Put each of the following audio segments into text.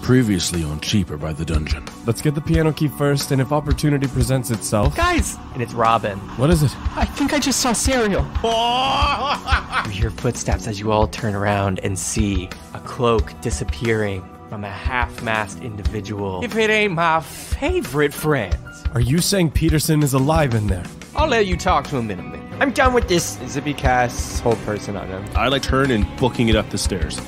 Previously on Cheaper by the Dungeon. Let's get the piano key first, and if opportunity presents itself... Guys! And it's Robin. What is it? I think I just saw Serial. You hear footsteps as you all turn around and see a cloak disappearing from a half-mast individual. If it ain't my favorite friends. Are you saying Peterson is alive in there? I'll let you talk to him in a minute. I'm done with this. Zippy casts hold person on him. I turn and booking it up the stairs.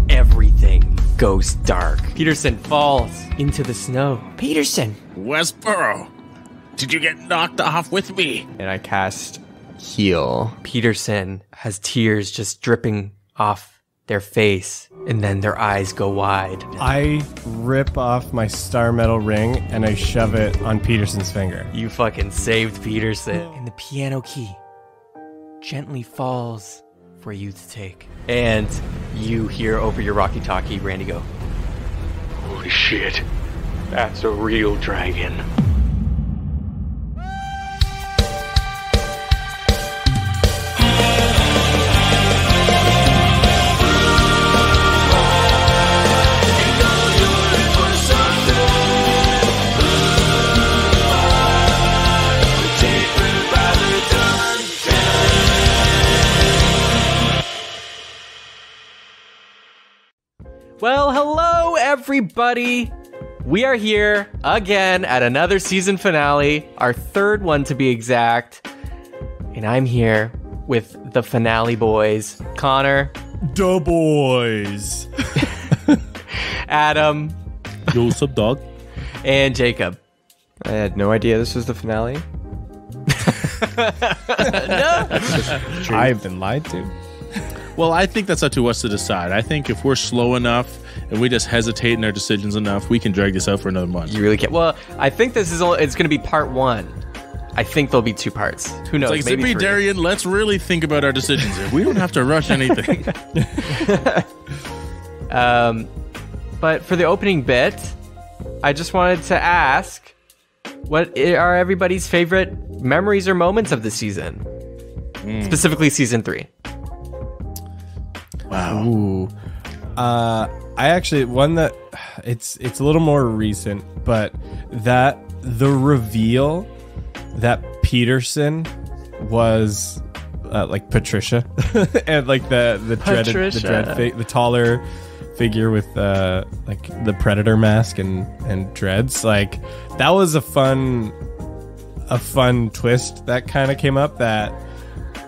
Everything goes dark. Peterson falls into the snow. Peterson! Westboro, did you get knocked off with me? And I cast heal. Peterson has tears just dripping off their face, and then their eyes go wide. I rip off my star metal ring, and I shove it on Peterson's finger. You fucking saved Peterson. And the piano key gently falls for you to take. And you hear over your walkie-talkie Randy go, "Holy shit, that's a real dragon." Well, hello everybody! We are here again at another season finale, our third one to be exact. And I'm here with the finale boys, Connor. Da boys! Adam. Yo, what's up, dog? And Jacob. I had no idea this was the finale. No! I've been lied to. Well, I think that's up to us to decide. I think if we're slow enough and we just hesitate in our decisions enough, we can drag this out for another month. You really can't. Well, I think this is it's going to be part one. I think there'll be two parts. Who knows? It's like, maybe Zippy, Darian, let's really think about our decisions here. We don't have to rush anything. But for the opening bit, I just wanted to ask, what are everybody's favorite memories or moments of the season? Specifically season 3. Wow. Ooh. I actually, one that, it's a little more recent, but that the reveal that Peterson was like Patricia and like the taller figure with like the predator mask and dreads, like that was a fun twist that kind of came up that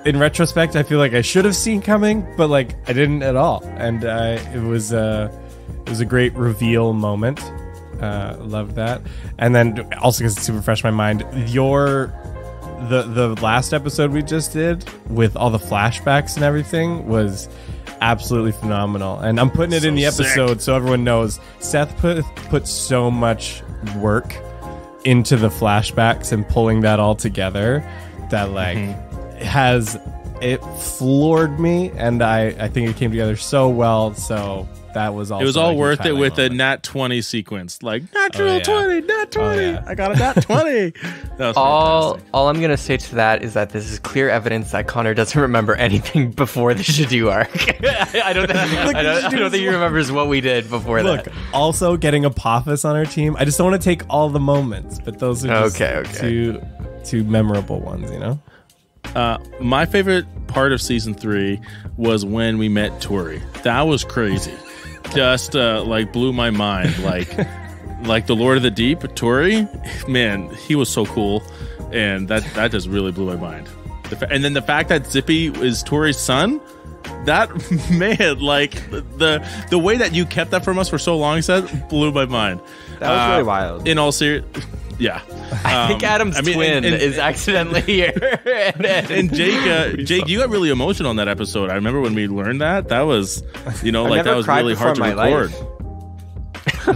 in retrospect I feel like I should have seen coming, but like I didn't at all, and it was a great reveal moment. Loved that. And then also because it's super fresh in my mind, the last episode we just did with all the flashbacks and everything was absolutely phenomenal. And I'm putting it in the episode sick. So everyone knows Seth put so much work into the flashbacks and pulling that all together that like it floored me, and I think it came together so well. So that was all. It was all worth it with the nat 20 sequence, like natural 20, nat 20. Oh, yeah. I got a nat 20. That was all I'm gonna say to that is that this is clear evidence that Connor doesn't remember anything before the Shadoo arc. I don't think he remembers what we did before that. Look, also getting Apophis on our team. I just don't want to take all the moments, but those are just two memorable ones, you know. My favorite part of season 3 was when we met Tori. That was crazy. Just like blew my mind. Like the Lord of the Deep, Tori, man, he was so cool, and that just really blew my mind. And then the fact that Zippy is Tori's son, that man, like the way that you kept that from us for so long, said blew my mind. That was really wild. In all seriousness. Yeah. I think Adam's twin is accidentally here. and Jake, you got really emotional on that episode. I remember when we learned that. That was, like that was really hard to record.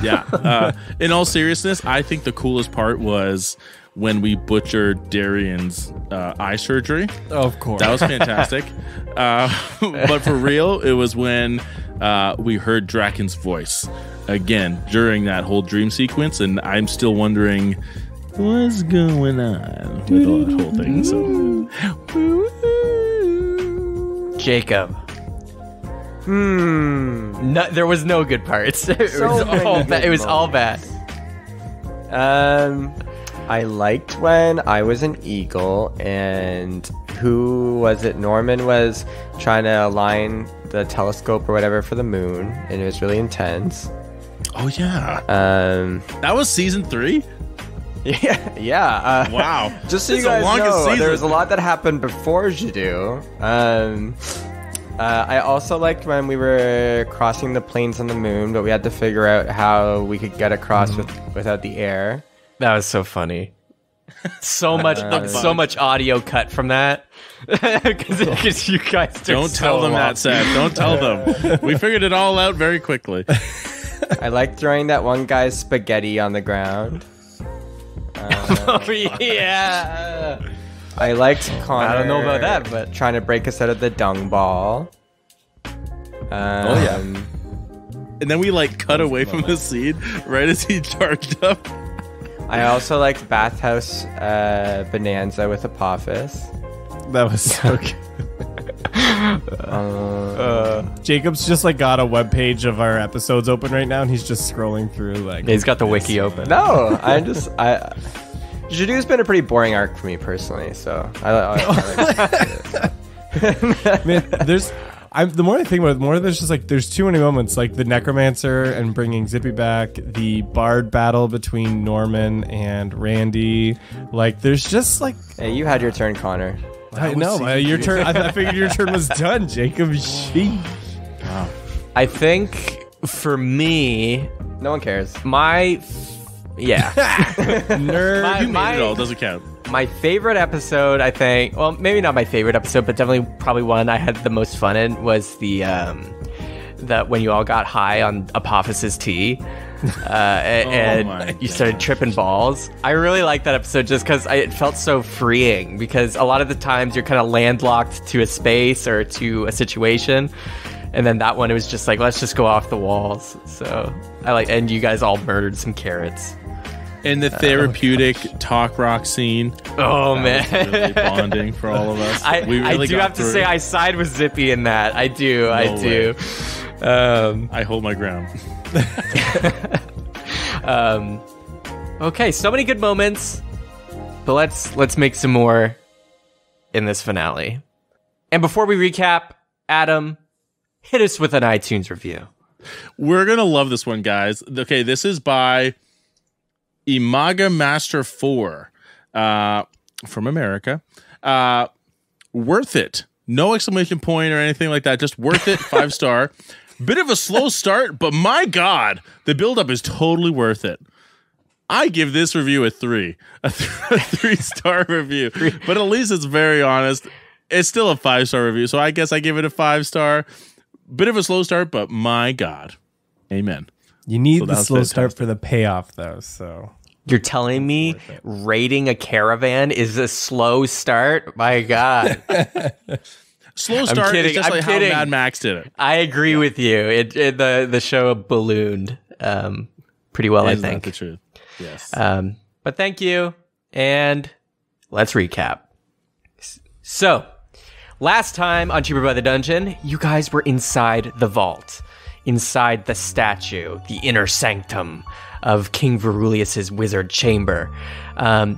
Yeah. In all seriousness, I think the coolest part was when we butchered Darian's eye surgery. Of course. That was fantastic. But for real, it was when we heard Draken's voice again during that whole dream sequence, and I'm still wondering what's going on with all that whole thing. So Jacob, No, there was no good parts. It was all bad. I liked when I was an eagle and who was it? Norman was trying to align the telescope or whatever for the moon, and it was really intense. Oh yeah. That was season 3. Yeah. Wow. Just so you guys know, there was a lot that happened before Jadoo. I also liked when we were crossing the plains on the moon, but we had to figure out how we could get across without the air. That was so funny. So much audio cut from that. Because you guys don't tell them that, Seth. Don't tell them. We figured it all out very quickly. I liked throwing that one guy's spaghetti on the ground. Oh yeah. I liked Connor. I don't know about that, but trying to break us out of the dung ball. Oh yeah. And then we like cut away from the scene right as he charged up. I also liked Bathhouse Bonanza with Apophis. That was so good. Jacob's just like got a webpage of our episodes open right now, and he's just scrolling through like. He's got the wiki open. No, Jadoo's been a pretty boring arc for me personally, so I Man, the more I think about it, the more there's just like there's too many moments, like the necromancer and bringing Zippy back, the bard battle between Norman and Randy. Like there's just like hey, you had your turn, Connor. I know your turn. I figured your turn was done, Jacob. Sheesh. Wow. I think for me, no one cares. Nerd. You made it all. Doesn't count. My favorite episode, I think, well, maybe not my favorite episode, but definitely probably one I had the most fun in was the when you all got high on Apophis's tea and you started tripping balls. I really like that episode just because it felt so freeing, because a lot of the times you're kind of landlocked to a space or to a situation. And then that one, it was just like, let's just go off the walls. So and you guys all murdered some carrots. And the therapeutic talk rock scene. Oh man, was really bonding for all of us. I do have to say I side with Zippy in that. I do. I hold my ground. Okay, so many good moments, but let's make some more in this finale. And before we recap, Adam, hit us with an iTunes review. We're gonna love this one, guys. Okay, this is by Imaga Master 4 from America. Worth it. No exclamation point or anything like that. Just worth it. 5-star. Bit of a slow start, but my God, the buildup is totally worth it. I give this review a 3. A 3-star review. But at least it's very honest. It's still a 5-star review, so I guess I give it a 5-star. Bit of a slow start, but my God. Amen. You need the slow start for the payoff, though. So you're telling me raiding a caravan is a slow start? My God. Slow start is just how Mad Max did it. I agree with you. The show ballooned pretty well, I think. That's the truth. Yes. But thank you, and let's recap. So, last time on Cheaper by the Dungeon, you guys were inside the vault. Inside the statue, the inner sanctum of King Verulius's wizard chamber.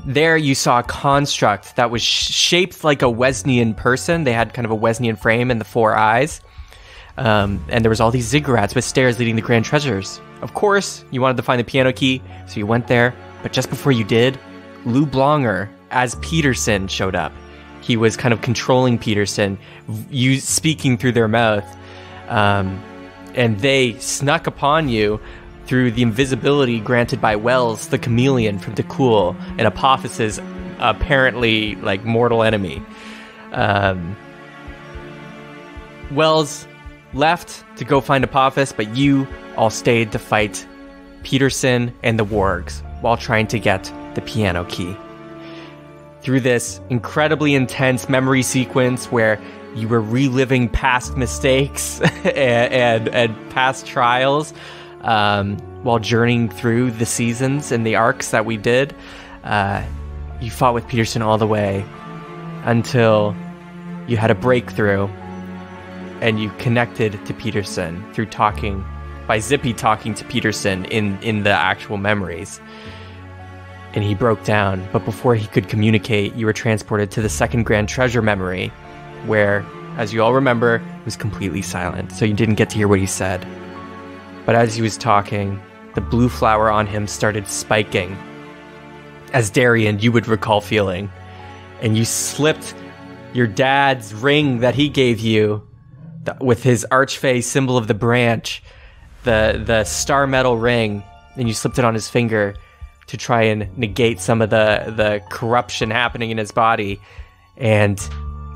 There you saw a construct that was shaped like a Wesnian person. They had kind of a Wesnian frame and the 4 eyes. And there was all these ziggurats with stairs leading to grand treasures. Of course, you wanted to find the piano key, so you went there. But just before you did, Lou Blonger, as Peterson, showed up. He was kind of controlling Peterson, speaking through their mouth. And they snuck upon you through the invisibility granted by Wells, the chameleon from Dakul, and Apophis's apparently like mortal enemy. Wells left to go find Apophis, but you all stayed to fight Peterson and the wargs while trying to get the piano key. Through this incredibly intense memory sequence where you were reliving past mistakes and past trials while journeying through the seasons and the arcs that we did. You fought with Peterson all the way until you had a breakthrough and you connected to Peterson through talking, by Zippy talking to Peterson in the actual memories. And he broke down, but before he could communicate, you were transported to the second Grand Treasure memory, where, as you all remember, it was completely silent, so you didn't get to hear what he said. But as he was talking, the blue flower on him started spiking, as Darian, you would recall feeling, and you slipped your dad's ring that he gave you with his archfey symbol of the branch, the star metal ring, and you slipped it on his finger to try and negate some of the corruption happening in his body, and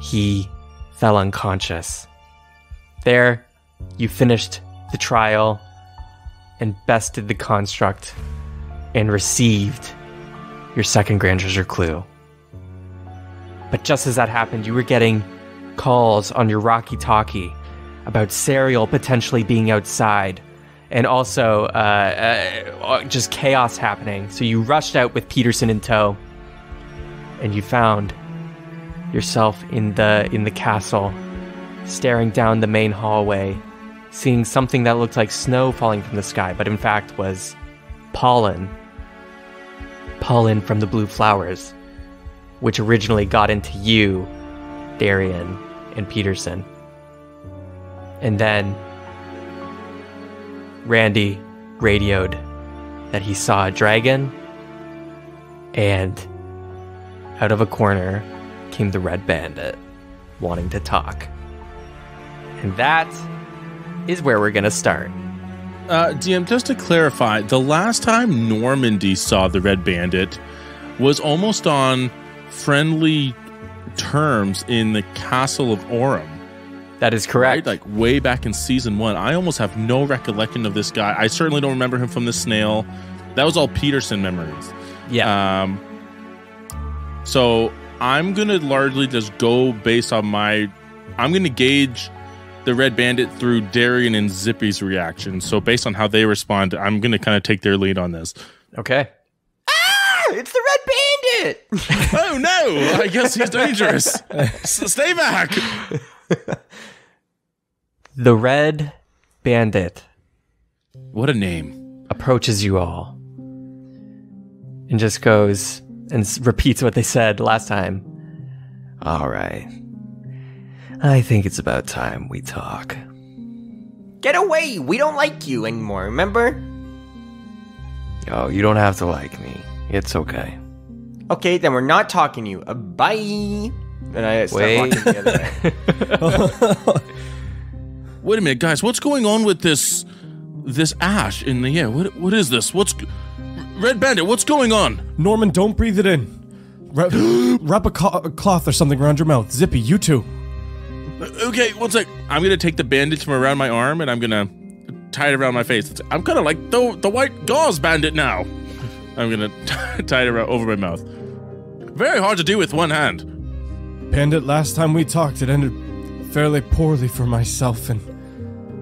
he fell unconscious. There, you finished the trial and bested the construct and received your second Grand Treasure clue. But just as that happened, you were getting calls on your walkie-talkie about Serial potentially being outside, and also just chaos happening. So you rushed out with Peterson in tow, and you found yourself in the castle, staring down the main hallway, seeing something that looked like snow falling from the sky, but in fact was pollen from the blue flowers, which originally got into you, Darian, and Peterson. And then Randy radioed that he saw a dragon, and out of a corner came the Red Bandit, wanting to talk. And that is where we're gonna start. DM, just to clarify, the last time Normandy saw the Red Bandit was almost on friendly terms in the Castle of Orem. That is correct. Right? Like way back in season 1. I almost have no recollection of this guy. I certainly don't remember him from the snail. That was all Peterson memories. Yeah. So I'm going to largely just go based on I'm going to gauge the Red Bandit through Darian and Zippy's reaction. So based on how they respond, I'm going to kind of take their lead on this. Okay. It's the Red Bandit! Oh no! I guess he's dangerous. Stay back! The Red Bandit What a name. approaches you all and just goes and repeats what they said last time. All right. I think it's about time we talk. Get away! We don't like you anymore, remember? Oh, you don't have to like me. It's okay. Okay, then we're not talking to you. Bye! And I start walking the other way. Wait a minute, guys. What's going on with this ash in the air? What is this? Red Bandit, what's going on? Norman, don't breathe it in. Wrap a cloth or something around your mouth. Zippy, you too. Okay, one sec. I'm going to take the bandage from around my arm and I'm going to tie it around my face. I'm kind of like the white gauze bandit now. I'm going to tie it around over my mouth. Very hard to do with one hand. Bandit, last time we talked, it ended fairly poorly for myself and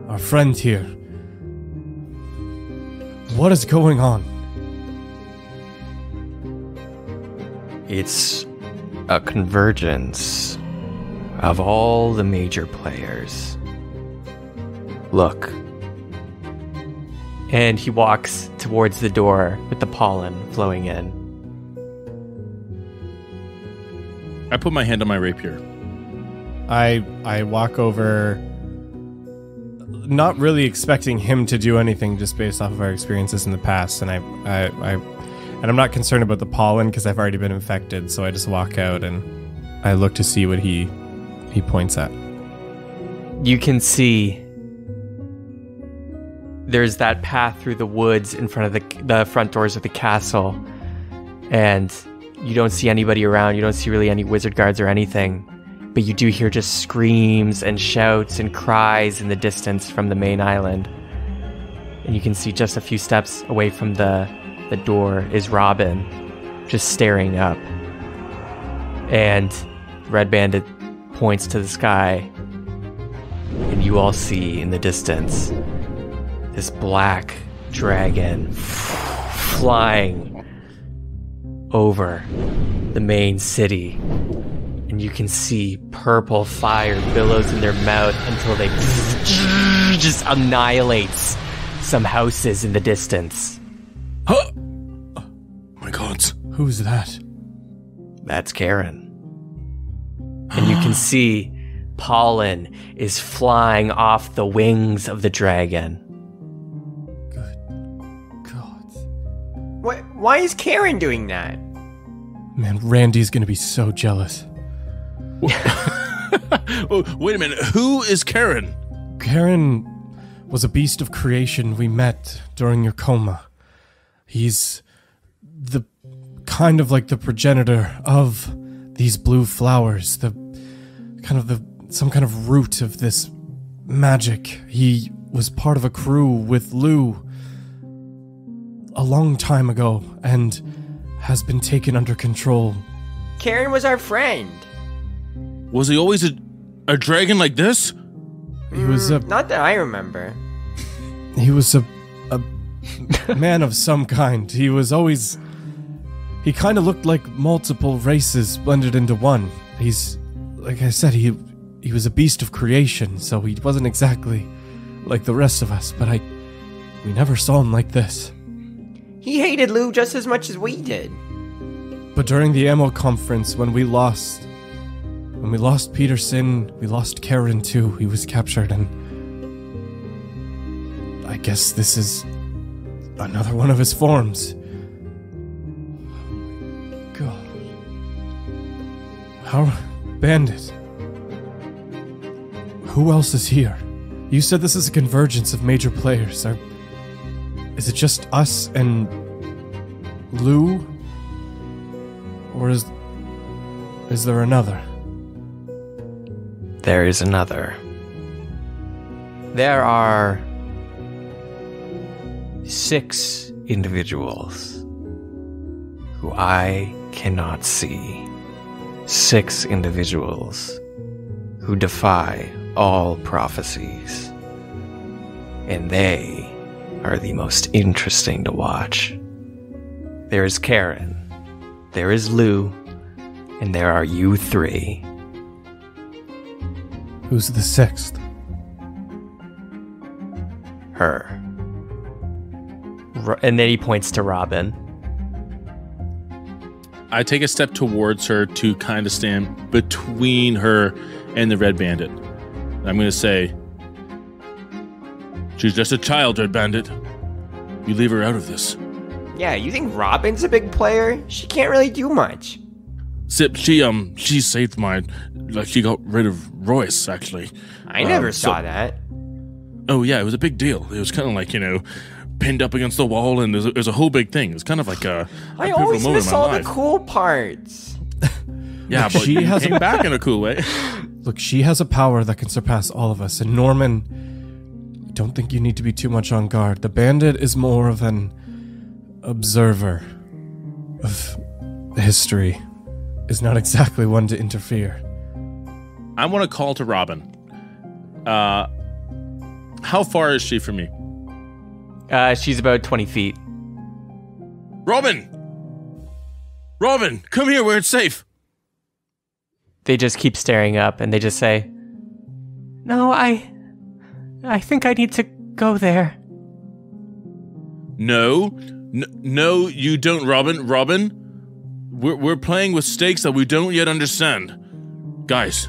our friend here. What is going on? It's a convergence of all the major players. Look. And he walks towards the door with the pollen flowing in. I put my hand on my rapier. I walk over, not really expecting him to do anything, just based off of our experiences in the past, and I'm not concerned about the pollen because I've already been infected. So I just walk out and I look to see what he points at. You can see there's that path through the woods in front of the front doors of the castle, and you don't see anybody around. You don't see really any wizard guards or anything, but you do hear just screams and shouts and cries in the distance from the main island. And you can see just a few steps away from the door is Robin, just staring up. And Red Bandit points to the sky, and you all see in the distance this black dragon flying over the main city. And and you can see purple fire billows in their mouth until they just annihilates some houses in the distance. Huh! My God. Who's that? That's Karen. And you can see pollen is flying off the wings of the dragon. Good God. Why is Karen doing that? Man, Randy's gonna be so jealous. Oh, wait a minute. Who is Karen? Karen was a beast of creation we met during your coma. He's the kind of like the progenitor of these blue flowers, some kind of root of this magic. He was part of a crew with Lou a long time ago and has been taken under control. Karen was our friend. Was he always a dragon like this? He was Not that I remember. He was a man of some kind. He was always... He kind of looked like multiple races blended into one. He's... Like I said, he was a beast of creation, so he wasn't exactly like the rest of us, but we never saw him like this. He hated Lou just as much as we did. But during the ammo conference, when we lost Peterson, we lost Karen too. He was captured, and I guess this is another one of his forms. God. How... Bandit. Who else is here? You said this is a convergence of major players. Is it just us and Lou? Or is there another? There is another. There are 6 individuals who I cannot see. 6 individuals who defy all prophecies. And they are the most interesting to watch. There is Karen, there is Lou, and there are you 3. Who's the 6th? Her. And then he points to Robin. I take a step towards her to kind of stand between her and the Red Bandit. I'm going to say, she's just a child, Red Bandit. You leave her out of this. Yeah, you think Robin's a big player? She can't really do much. Sip, she saved she got rid of Royce, actually. I never saw that. Oh, yeah, it was a big deal. It was kind of like, pinned up against the wall, and there's a whole big thing. It's kind of like a I pivotal always moment miss in my all life. the cool parts. Yeah, but she came back in a cool way. Look, she has a power that can surpass all of us. And Norman, I don't think you need to be too much on guard. The Bandit is more of an observer of history. Is not exactly one to interfere. I want to call to Robin. How far is she from me? She's about 20 feet. Robin! Robin, come here where it's safe. They just keep staring up and they just say, "No, I think I need to go there." No, you don't, Robin. Robin, we're playing with stakes that we don't yet understand. Guys,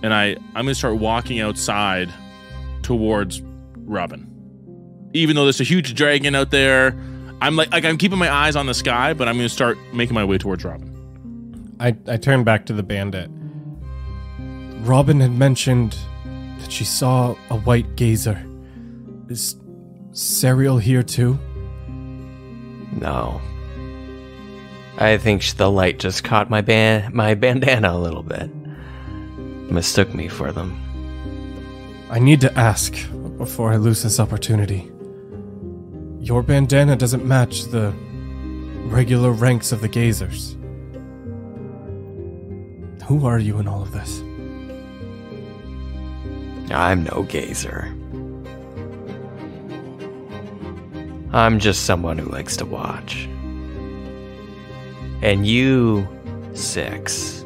and I'm going to start walking outside towards Robin. Even though there's a huge dragon out there, I'm I'm keeping my eyes on the sky, but I'm going to start making my way towards Robin. I turn back to the Bandit. Robin had mentioned that she saw a white gazer. Is Serial here too? No. I think the light just caught my bandana a little bit. Mistook me for them. I need to ask before I lose this opportunity. Your bandana doesn't match the regular ranks of the gazers. Who are you in all of this? I'm no gazer. I'm just someone who likes to watch. And you, 6,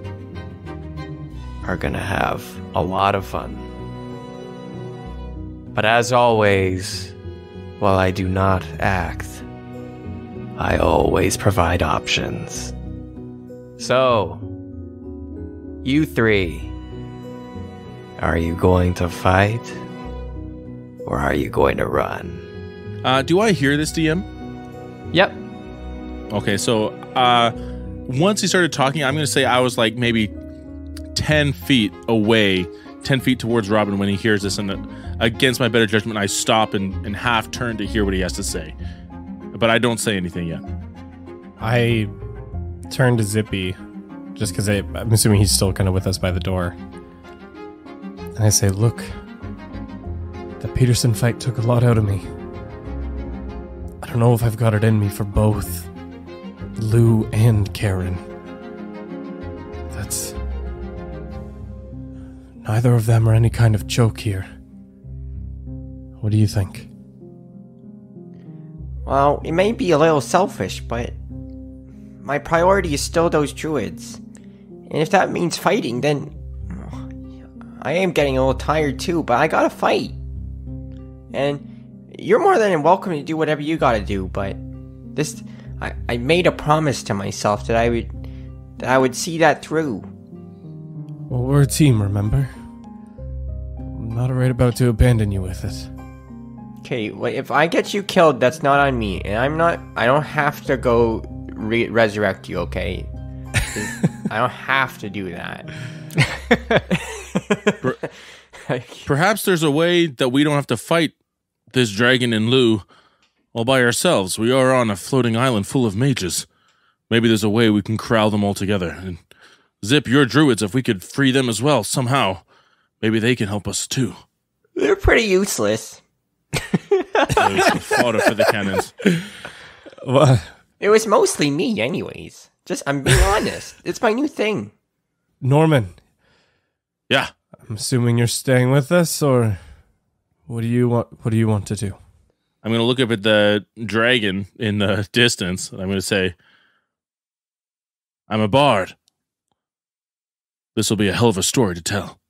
are gonna have a lot of fun. But as always, while I do not act, I always provide options. So, you three, are you going to fight? Or are you going to run? Do I hear this, DM? Yep. Okay, so once he started talking, I'm going to say I was like maybe 10 feet away, 10 feet towards Robin when he hears this, and against my better judgment, I stop and half turn to hear what he has to say. But I don't say anything yet. I turn to Zippy, just because I'm assuming he's still kind of with us by the door. And I say, look, the Peterson fight took a lot out of me. I don't know if I've got it in me for both Lou and Karen. That's... Neither of them are any kind of joke here. What do you think? Well, it may be a little selfish, but my priority is still those druids. And if that means fighting, then I am getting a little tired too, but I gotta fight. And you're more than welcome to do whatever you gotta do, but this, I made a promise to myself that I would see that through. Well, we're a team, remember? I'm not right about to abandon you with it. Okay, well, if I get you killed, that's not on me, and I don't have to go resurrect you, okay? I don't have to do that. Perhaps there's a way that we don't have to fight this dragon and Lou all by ourselves. We are on a floating island full of mages. Maybe there's a way we can corral them all together. And Zip, your druids, if we could free them as well, somehow, maybe they can help us too. They're pretty useless. Fodder for the cannons. What? It was mostly me anyways. I'm being honest. It's my new thing. Norman. Yeah. I'm assuming you're staying with us, or what do you want to do? I'm going to look up at the dragon in the distance, and I'm going to say, I'm a bard. This will be a hell of a story to tell.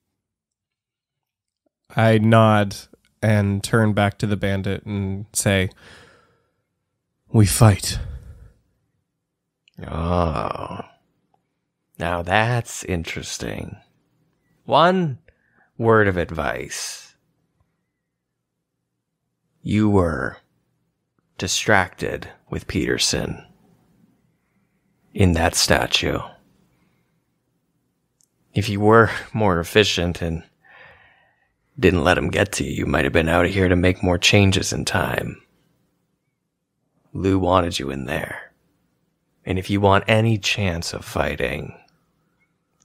I nod and turn back to the bandit and say, we fight. Oh. Now that's interesting. One word of advice. You were distracted with Peterson in that statue. If you were more efficient and didn't let him get to you, you might have been out of here to make more changes in time. Lou wanted you in there. And if you want any chance of fighting,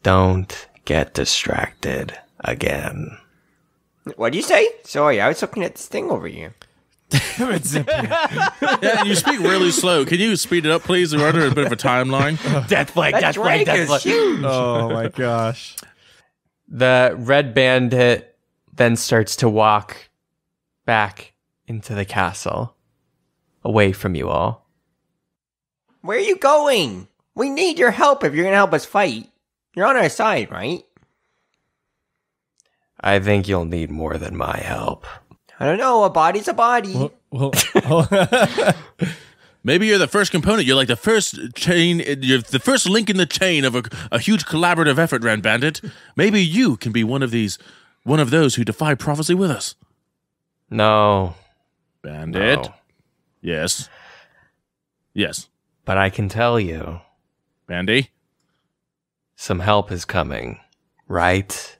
don't get distracted again. What'd you say? Sorry, I was looking at this thing over here. Yeah, and you speak really slow. Can you speed it up, please? We're under a bit of a timeline. Death flag, That drake is huge. Oh my gosh. The Red Bandit then starts to walk back into the castle, away from you all. Where are you going? We need your help if you're gonna help us fight. You're on our side, right? I think you'll need more than my help. I don't know. A body's a body. Well, Maybe you're the first component. You're like the first chain. You're the first link in the chain of a huge collaborative effort, Red Bandit. Maybe you can be one of those who defy prophecy with us. No. Bandit. No. Yes. Yes. But I can tell you, Bandy. some help is coming right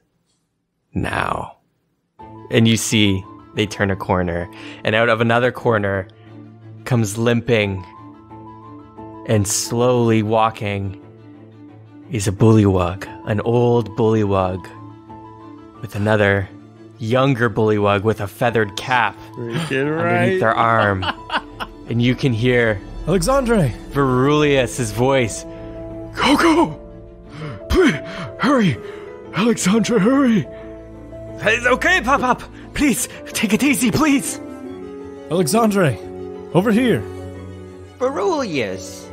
now. And you see they turn a corner, and out of another corner comes limping and slowly walking is a bullywug, an old bullywug with another younger bullywug with a feathered cap underneath their arm. And you can hear Alexandre. Verulius's voice. Coco! Please, hurry! Alexandra, hurry! It's okay, Pop-Up. Please, take it easy, please. Alexandre, over here. Verulius.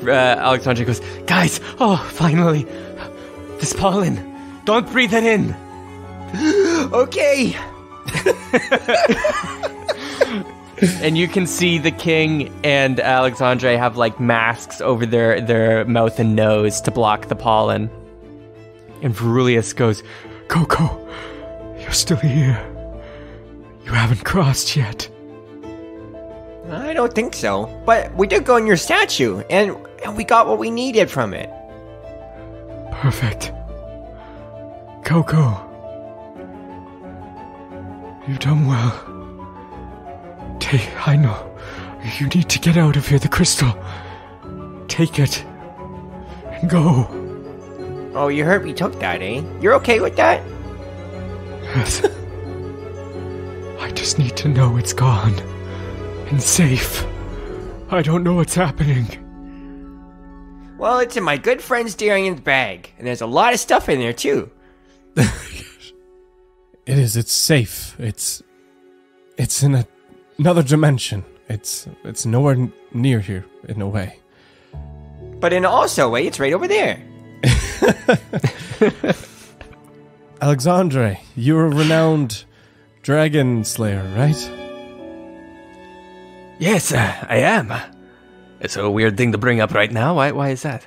Alexandra goes, guys, oh, finally. This pollen. Don't breathe it in. Okay. And you can see the king and Alexandre have like masks over their mouth and nose to block the pollen. And Verulius goes, Coco, you're still here. You haven't crossed yet. I don't think so. But we did go in your statue, and we got what we needed from it. Perfect. Coco, you've done well. I know. You need to get out of here, the crystal. Take it. And go. Oh, you heard we took that, eh? You're okay with that? Yes. I just need to know it's gone. And safe. I don't know what's happening. Well, it's in my good friend's Darian's bag, and there's a lot of stuff in there, too. It is. It's safe. It's in another dimension. It's nowhere near here, in a way. But in also way, it's right over there. Alexandre, you're a renowned dragon slayer, right? yes, I am. It's a weird thing to bring up right now. Why is that?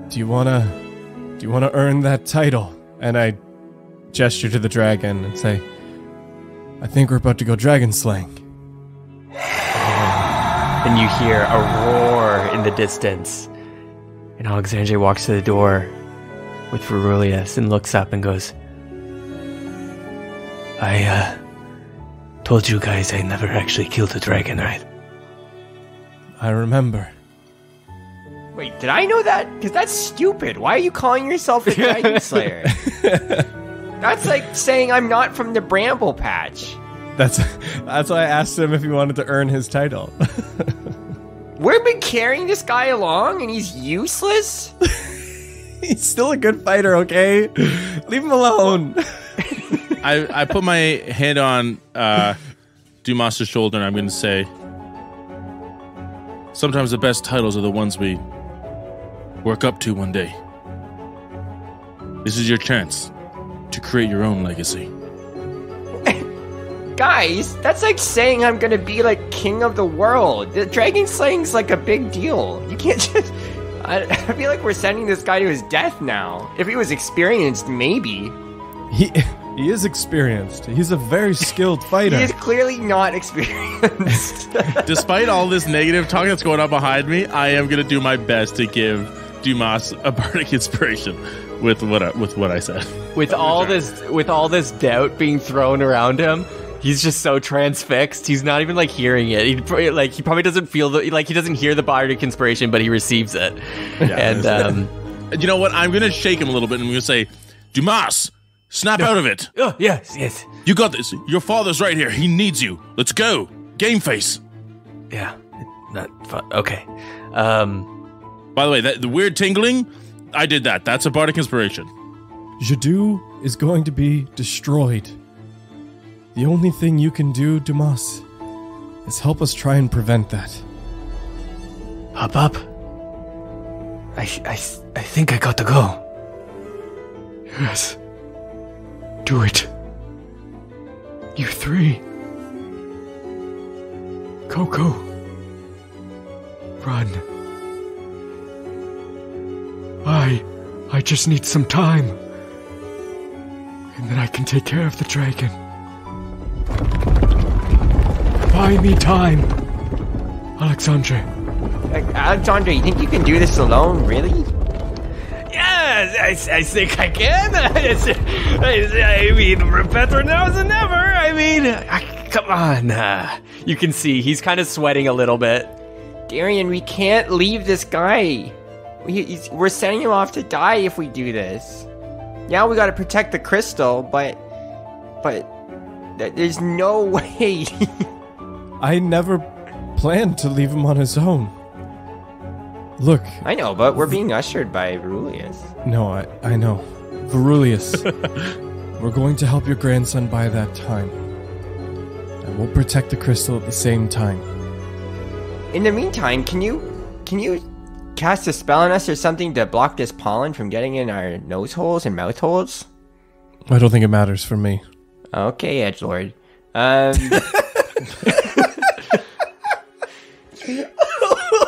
Do you wanna earn that title? And I gesture to the dragon and say, I think we're about to go dragon slaying. And you hear a roar in the distance. And Alexandre walks to the door with Verulius and looks up and goes, I told you guys I never actually killed a dragon, right? I remember. Wait, did I know that? Because that's stupid. Why are you calling yourself a dragon slayer? That's like saying I'm not from the Bramble Patch. That's why I asked him if he wanted to earn his title. We've been carrying this guy along and he's useless? He's still a good fighter, okay? Leave him alone. I put my hand on Dumas' shoulder and I'm going to say, sometimes the best titles are the ones we work up to one day. This is your chance to create your own legacy. Guys, that's like saying I'm gonna be like king of the world. The dragon slaying's like a big deal. You can't just... I feel like we're sending this guy to his death now. If he was experienced, maybe. He is experienced. He's a very skilled fighter. He is clearly not experienced. Despite all this negative talk that's going on behind me, I am going to do my best to give Dumas a bardic inspiration with what I said. With all this doubt being thrown around him, he's just so transfixed. He's not even like hearing it. He probably doesn't feel he doesn't hear the bardic inspiration, but he receives it. Yeah, and you know what? I'm going to shake him a little bit and I'm going to say, Dumas, snap out of it. Oh, yes. You got this. Your father's right here. He needs you. Let's go. Game face. Yeah. Not fun. Okay. By the way, the weird tingling, I did that. That's a bardic inspiration. Jadoo is going to be destroyed. The only thing you can do, Dumas, is help us try and prevent that. Up. I think I got to go. Yes. Do it. You three. Coco. Run. I just need some time. And then I can take care of the dragon. Buy me time. Alexandre. Alexandre, you think you can do this alone, really? Yes, I think I can. I mean, we're better now than ever. I mean, come on. You can see he's kind of sweating a little bit. Darian, we can't leave this guy. We're sending him off to die if we do this. Yeah, we gotta protect the crystal, but there's no way. I never planned to leave him on his own. Look. I know, but we're being ushered by Verulius. No, I know. Verulius, we're going to help your grandson by that time. And we'll protect the crystal at the same time. In the meantime, can you cast a spell on us or something to block this pollen from getting in our nose holes and mouth holes? I don't think it matters for me. Okay, Edgelord.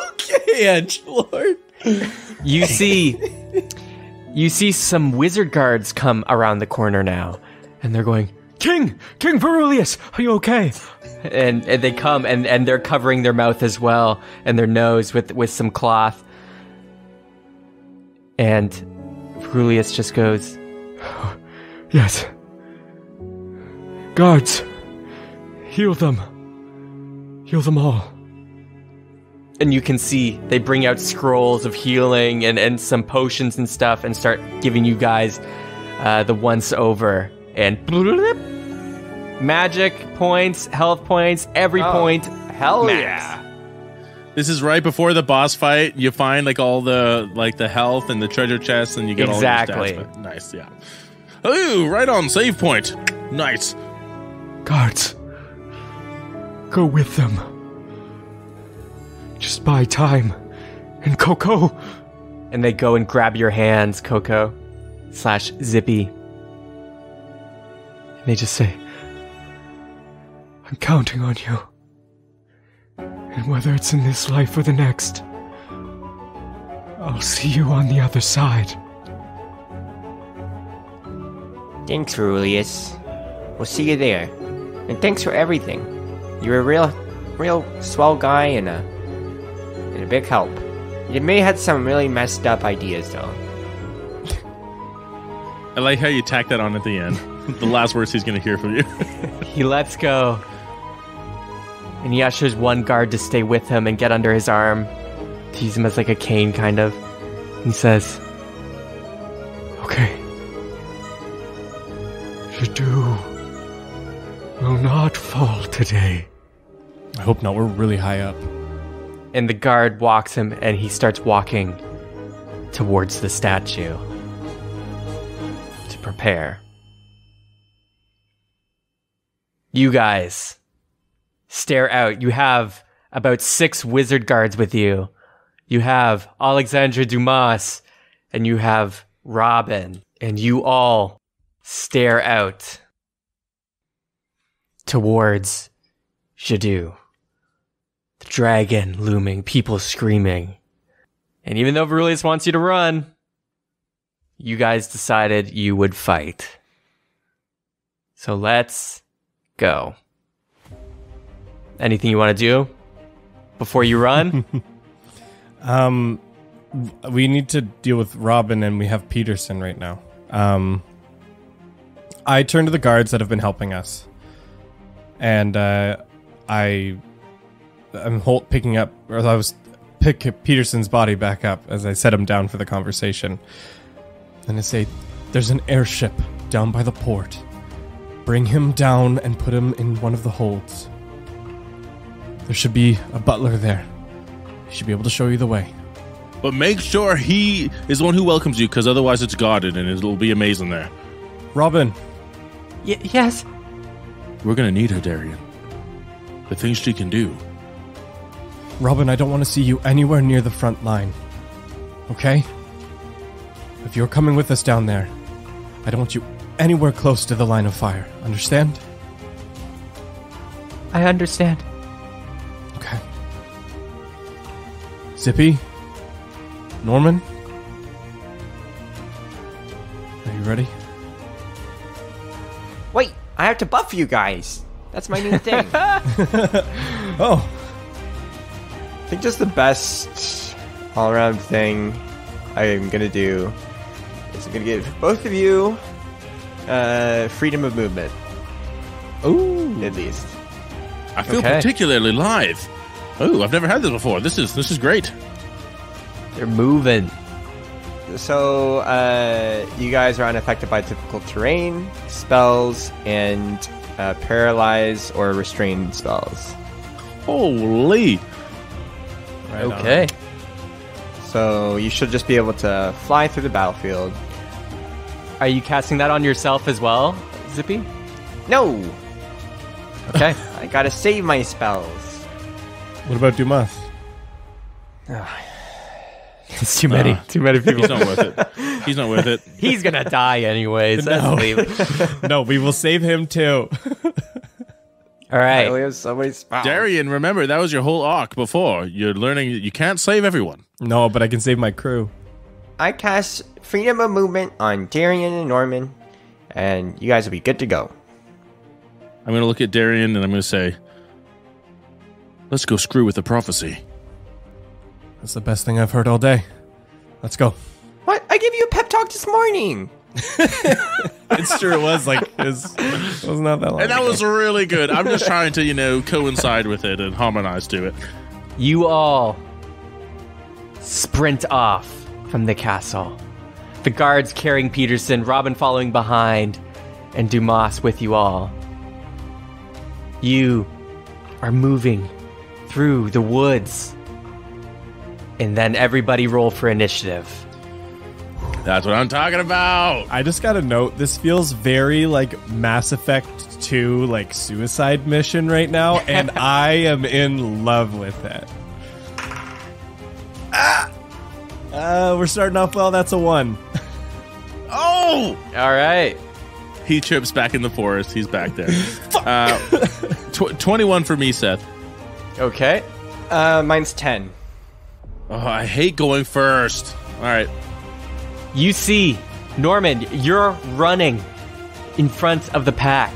Okay, Edgelord. You see some wizard guards come around the corner now, and they're going, King Verulius, are you okay? and they come and they're covering their mouth as well and their nose with some cloth. And Verulius just goes, Yes. Guards, heal them. Heal them all. and you can see they bring out scrolls of healing and some potions and stuff and start giving you guys the once over and magic points, health points, every point. Hell max. yeah. This is right before the boss fight. You find like all the the health and the treasure chests, and you get Exactly. all your stats. Nice, yeah. Oh, right on save point. Nice. Guards, go with them. Just buy time. And Coco. And they go and grab your hands, Coco/Zippy. And they just say, I'm counting on you. And whether it's in this life or the next, I'll see you on the other side. Thanks, Verulius. We'll see you there. And thanks for everything. You're a real swell guy and a big help. You may have had some really messed up ideas, though. I like how you tack that on at the end. The last words he's going to hear from you. He lets go. And he ushers one guard to stay with him and get under his arm. To use him as like a cane, kind of. He says, Okay. Jadu will not fall today. I hope not. We're really high up. and the guard walks him and he starts walking towards the statue to prepare. You guys stare out. You have about 6 wizard guards with you. You have Alexandre Dumas and you have Robin, and you all stare out towards Jadu. The dragon looming, people screaming. And even though Verulius wants you to run, you guys decided you would fight. So let's go. Anything you want to do before you run? We need to deal with Robin, and we have Peterson right now. I turn to the guards that have been helping us, and I was pick Peterson's body back up as I set him down for the conversation, and I say, "There's an airship down by the port. Bring him down and put him in one of the holds. There should be a butler there. He should be able to show you the way." But make sure he is the one who welcomes you, because otherwise it's guarded and it'll be amazing there. Robin, Yes. We're going to need her, Darian. The things she can do. Robin, I don't want to see you anywhere near the front line. Okay? If you're coming with us down there, I don't want you anywhere close to the line of fire. Understand? I understand. Okay. Zippy? Norman? Are you ready? Wait, I have to buff you guys. That's my new thing. Oh, I think just the best all-around thing I'm gonna do is I'm gonna give both of you freedom of movement, ooh. at least. I feel Okay. particularly lithe. Oh, I've never had this before. This is great. They're moving. So you guys are unaffected by typical terrain, spells, and paralyze or restrain spells. Holy. Right on. Okay. So you should just be able to fly through the battlefield. Are you casting that on yourself as well, Zippy? No! Okay. I gotta save my spells. What about Dumas? It's too many people. He's not worth it. He's not worth it. He's gonna die anyways. Let's leave. No, we will save him too. All I only right. have so many spells. Darian, remember, that was your whole arc before. You're learning that you can't save everyone. No, but I can save my crew. I cast Freedom of Movement on Darian and Norman, and you guys will be good to go. I'm going to look at Darian and I'm going to say, let's go screw with the prophecy. That's the best thing I've heard all day. Let's go. What? I gave you a pep talk this morning. It's true. It was not that long. And that was really good. I'm just trying to, coincide with it and harmonize to it. You all sprint off from the castle. The guards carrying Peterson, Robin following behind, and Dumas with you all. You are moving through the woods. And then everybody roll for initiative. That's what I'm talking about. I just got to note, this feels very like Mass Effect 2, like suicide mission right now, and I am in love with it. We're starting off well. That's a 1. Oh! All right. He trips back in the forest. He's back there. 21 for me, Seth. Okay. Mine's 10. Oh, I hate going first. All right. You see, Norman, you're running in front of the pack.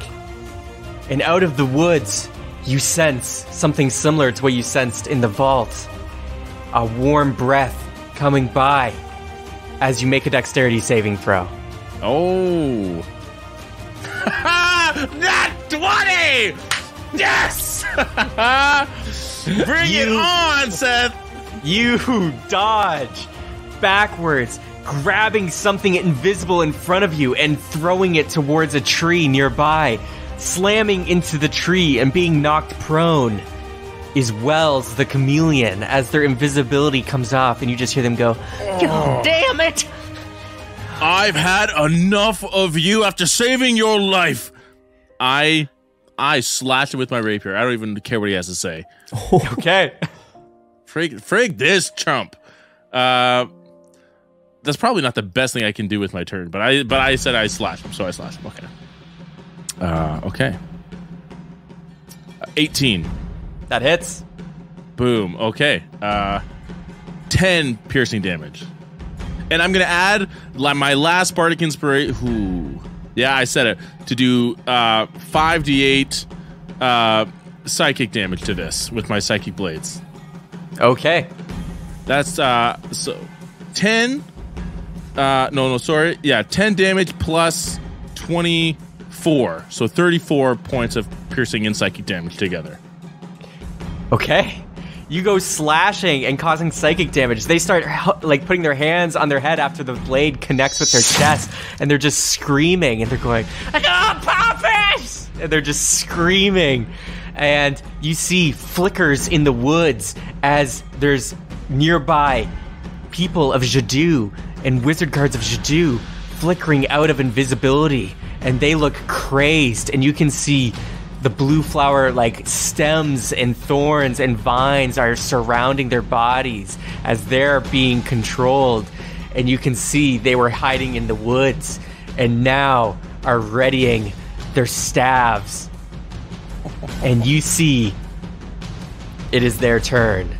And out of the woods, you sense something similar to what you sensed in the vault. A warm breath coming by as you make a dexterity saving throw. Oh. Not 20! Yes! Bring it on, Seth! You dodge backwards, grabbing something invisible in front of you and throwing it towards a tree nearby, slamming into the tree and being knocked prone is Wells the chameleon as their invisibility comes off and you just hear them go, "God damn it! I've had enough of you after saving your life." I slashed him with my rapier. I don't even care what he has to say. Okay. Frig this chump. That's probably not the best thing I can do with my turn, but I said I slashed him, so I slashed him. Okay. Okay. 18. That hits. Boom. Okay. 10 piercing damage. And I'm going to add my last Bardic Inspiration. Yeah, I said it. To do 5d8 psychic damage to this with my Psychic Blades. Okay. That's so 10. Sorry. Yeah, 10 damage plus 24. So 34 points of piercing and psychic damage together. Okay. You go slashing and causing psychic damage. They start putting their hands on their head after the blade connects with their chest, and they're just screaming, and they're going, "Oh, Poppers!" And they're just screaming. And you see flickers in the woods as there's nearby people of Jadoo and wizard guards of Jadoo flickering out of invisibility, and they look crazed, and you can see the blue flower stems and thorns and vines are surrounding their bodies as they're being controlled, and you can see they were hiding in the woods and now are readying their staves, and you see it is their turn.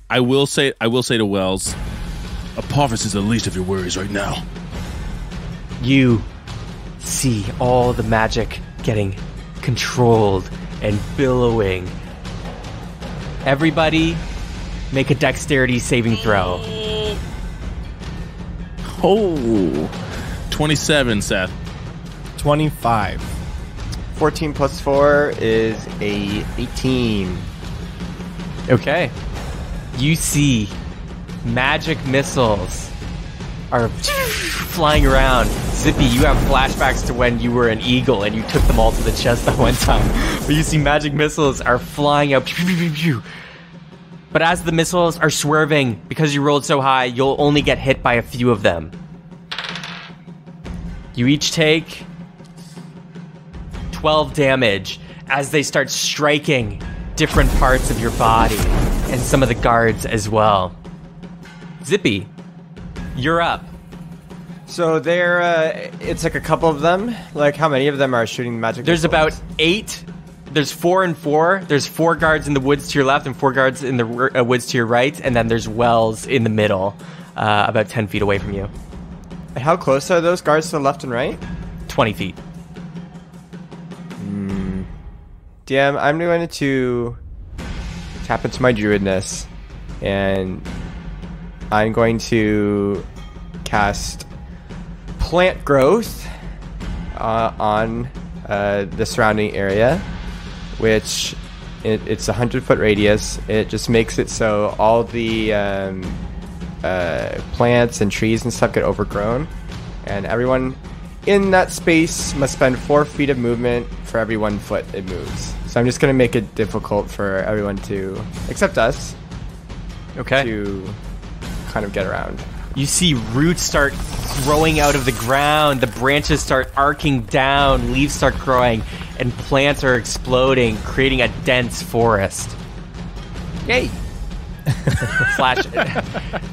I will say to Wells, Apophis is the least of your worries right now. You see all the magic getting controlled and billowing. Everybody make a dexterity saving throw. Oh, 27, Seth. 25. 14 plus 4 is a 18. Okay. You see magic missiles are flying around. Zippy, you have flashbacks to when you were an eagle and you took them all to the chest that one time. But you see magic missiles are flying out. But as the missiles are swerving, because you rolled so high, you'll only get hit by a few of them. You each take 12 damage as they start striking different parts of your body and some of the guards as well. Zippy, you're up. So it's like a couple of them. Like, how many of them are shooting magic? There's missiles? about 8. There's 4 and 4. There's 4 guards in the woods to your left and 4 guards in the woods to your right. And then there's Wells in the middle, about 10 feet away from you. And how close are those guards to the left and right? 20 feet. DM, I'm going to tap into my druidness, and I'm going to cast plant growth on the surrounding area, which it's a 100-foot radius. It just makes it so all the plants and trees and stuff get overgrown, and everyone in that space must spend 4 feet of movement for every 1 foot it moves. So I'm just going to make it difficult for everyone to, except us, to kind of get around. You see roots start growing out of the ground, the branches start arcing down, leaves start growing, and plants are exploding, creating a dense forest. Yay! Flash.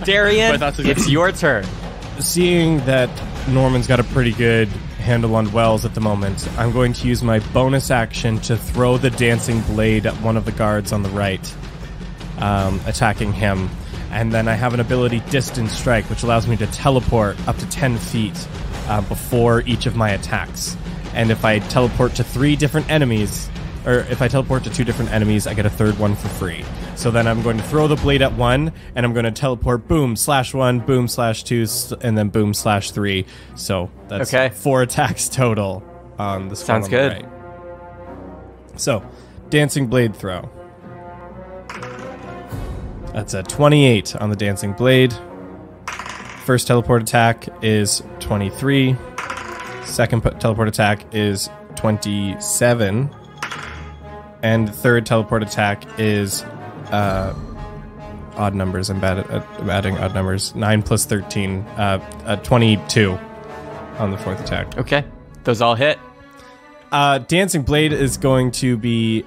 Darian, it's your turn. Seeing that Norman's got a pretty good handle on Wells at the moment, I'm going to use my bonus action to throw the dancing blade at one of the guards on the right, attacking him. And then I have an ability, Distance Strike, which allows me to teleport up to 10 feet before each of my attacks. And if I teleport to 3 different enemies, or if I teleport to 2 different enemies, I get a third one for free. So then I'm going to throw the blade at one, and I'm going to teleport boom, /1, boom, /2, and then boom, /3. So that's 4 attacks total on the squad. Sounds good. Right. So, dancing blade throw. That's a 28 on the dancing blade. First teleport attack is 23. Second teleport attack is 27. And third teleport attack is odd numbers. I'm bad at adding odd numbers. 9 plus 13, 22 on the fourth attack. Okay, those all hit. Dancing blade is going to be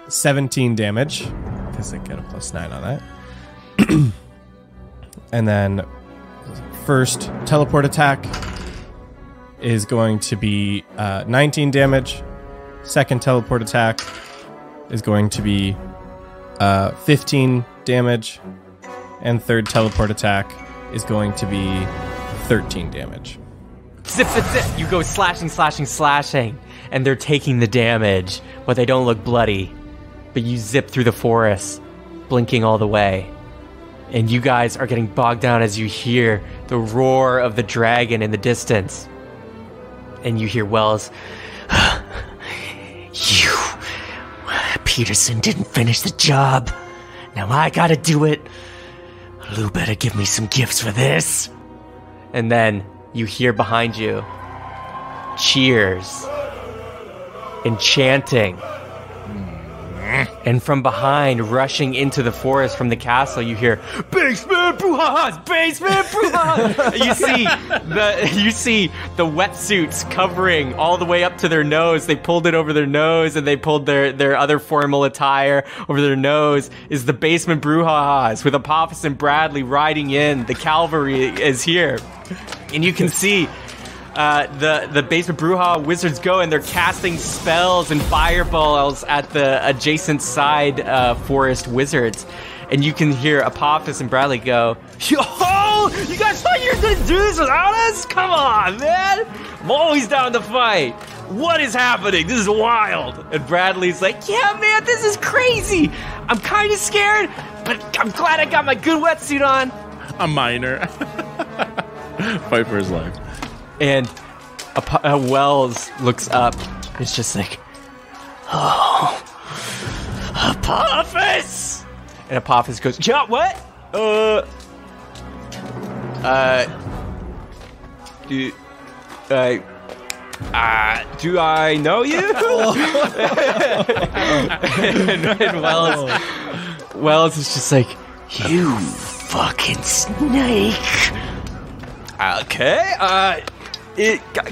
17 damage because I get a +9 on that. And then first teleport attack is going to be 19 damage. Second teleport attack is going to be 15 damage. And third teleport attack is going to be 13 damage. Zip, zip, zip. You go slashing, slashing, slashing. And they're taking the damage, but they don't look bloody. But you zip through the forest, blinking all the way. And you guys are getting bogged down as you hear the roar of the dragon in the distance. And you hear Wells, Peterson didn't finish the job. Now I gotta do it. Lou better give me some gifts for this. And then you hear behind you cheers and chanting. And from behind, rushing into the forest from the castle, you hear basement brouhahas, basement brouhahas. You see the wetsuits covering all the way up to their nose. They pulled it over their nose, and they pulled their other formal attire over their nose. Is the basement brouhahas with Apophis and Bradley riding in. The cavalry is here, and you can see the basement brouhaha wizards go, and they're casting spells and fireballs at the adjacent side forest wizards. And you can hear Apophis and Bradley go, "Yo, you guys thought you were gonna do this without us? Come on, man! I'm always down to fight. What is happening? This is wild." And Bradley's like, "Yeah, man, this is crazy. I'm kind of scared, but I'm glad I got my good wetsuit on." A minor. Fight for his life. And Wells looks up. It's just like, "Oh, Apophis!" And Apophis goes, "Yeah, what? Do I know you?" and Wells is just like, "You fucking snake." Okay,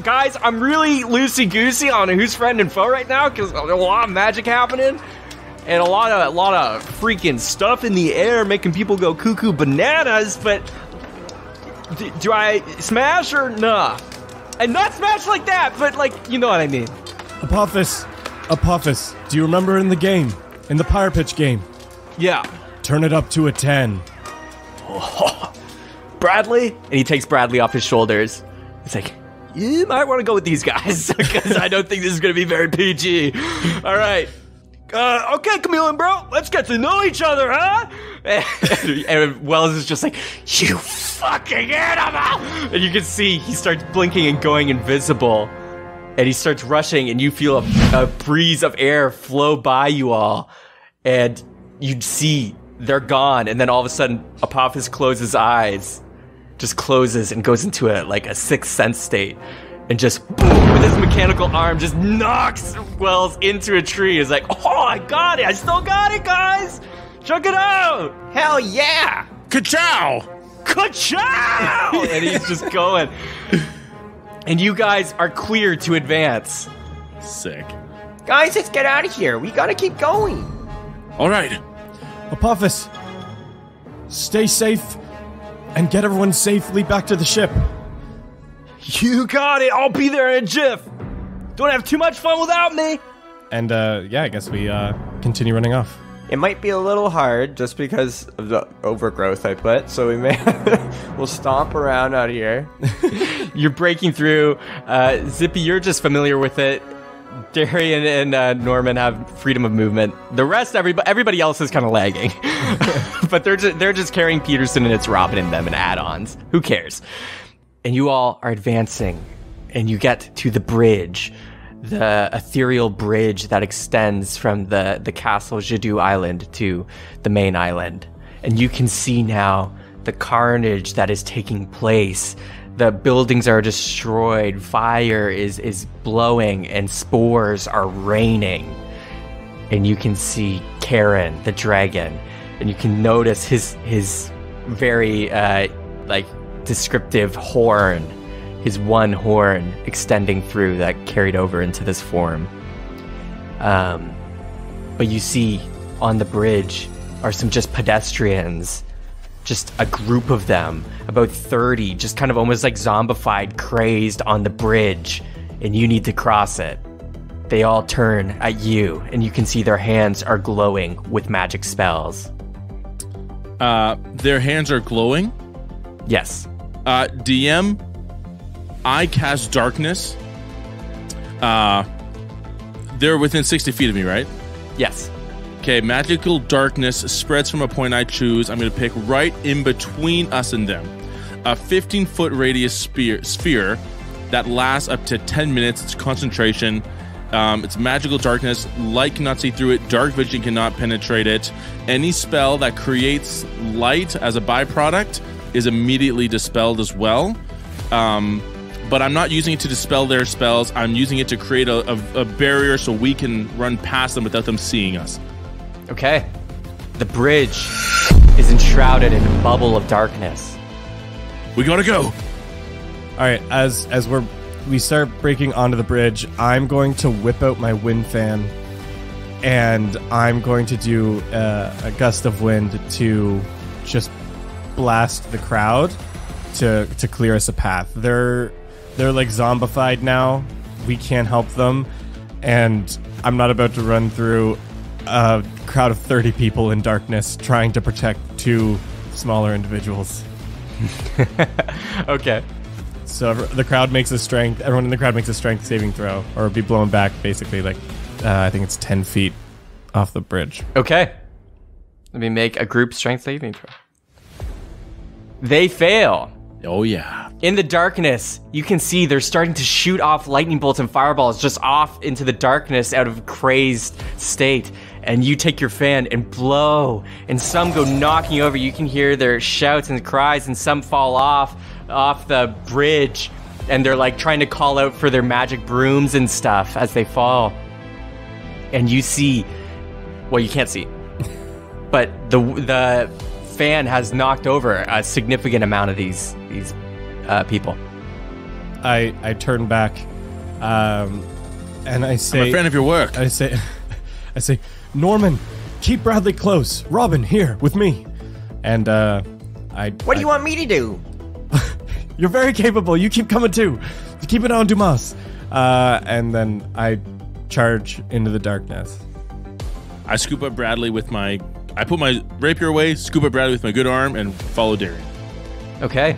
guys, I'm really loosey-goosey on who's friend and foe right now because there's a lot of magic happening. and a lot of freaking stuff in the air making people go cuckoo bananas, but do I smash or nah? And not smash like that, but like, you know what I mean. Apophis, do you remember in the game? In the Pyre Pitch game? Yeah. Turn it up to a 10. Bradley? And he takes Bradley off his shoulders. He's like, you might want to go with these guys, because I don't think this is going to be very PG. All right. Okay, Chameleon bro, let's get to know each other, huh? And Wells is just like, you fucking animal! And you can see he starts blinking and going invisible. And he starts rushing, and you feel a breeze of air flow by you all. And you see they're gone, and then all of a sudden, Apophis closes his eyes. Just closes and goes into a sixth sense state. And just, boom, with his mechanical arm, just knocks Wells into a tree. He's like, oh, I got it. I still got it, guys. Check it out. Hell yeah. Ka-chow! Ka-chow! And he's just going. And you guys are clear to advance. Sick. Guys, let's get out of here. We gotta keep going. All right. Apophis, stay safe and get everyone safely back to the ship. You got it. I'll be there in a jiff. Don't have too much fun without me. And, yeah, I guess we, continue running off. It might be a little hard just because of the overgrowth I put, so we'll stomp around out here. You're breaking through. Zippy, you're just familiar with it. Darian and Norman have freedom of movement. The rest, everybody else is kind of lagging. But they're just carrying Peterson, and it's Robin and them and add-ons. Who cares? And you all are advancing, and you get to the bridge, the Ethereal Bridge that extends from the castle Jadoo Island to the main island. And you can see now the carnage that is taking place. The buildings are destroyed, fire is blowing, and spores are raining. And you can see Karen, the dragon, and you can notice his very, descriptive horn, his one horn extending through that carried over into this form. But you see on the bridge are some just pedestrians, just a group of them, about 30, just kind of almost like zombified, crazed on the bridge, and you need to cross it. They all turn at you, and you can see their hands are glowing with magic spells. Their hands are glowing? Yes. DM, I cast darkness. They're within 60 feet of me, right? Yes. Okay, magical darkness spreads from a point I choose. I'm going to pick right in between us and them. A 15-foot radius sphere that lasts up to 10 minutes. It's concentration. It's magical darkness. Light cannot see through it. Dark vision cannot penetrate it. Any spell that creates light as a byproduct is immediately dispelled as well. But I'm not using it to dispel their spells. I'm using it to create a barrier so we can run past them without them seeing us. Okay. The bridge is enshrouded in a bubble of darkness. We gotta go. All right, as we start breaking onto the bridge, I'm going to whip out my wind fan, and I'm going to do a gust of wind to just blast the crowd to clear us a path. They're like zombified now. We can't help them, and I'm not about to run through a crowd of 30 people in darkness trying to protect two smaller individuals. Okay. So the crowd makes a strength. Everyone in the crowd makes a strength saving throw, or be blown back. Basically, I think it's 10 feet off the bridge. Okay. Let me make a group strength saving throw. They fail. Oh yeah. In the darkness, you can see they're starting to shoot off lightning bolts and fireballs just off into the darkness out of a crazed state. And you take your fan and blow, and some go knocking over. You can hear their shouts and cries, and some fall off the bridge, and they're like trying to call out for their magic brooms and stuff as they fall. And you see, well, you can't see, but the fan has knocked over a significant amount of these people. I turn back, and I say, I'm a fan of your work. I say, Norman, keep Bradley close. Robin, here, with me. And, What do you want me to do? You're very capable. You keep coming too. Keep it on, Dumas. And then I charge into the darkness. I scoop up Bradley with I put my rapier away, scoop up Bradley with my good arm, and follow Darian. Okay.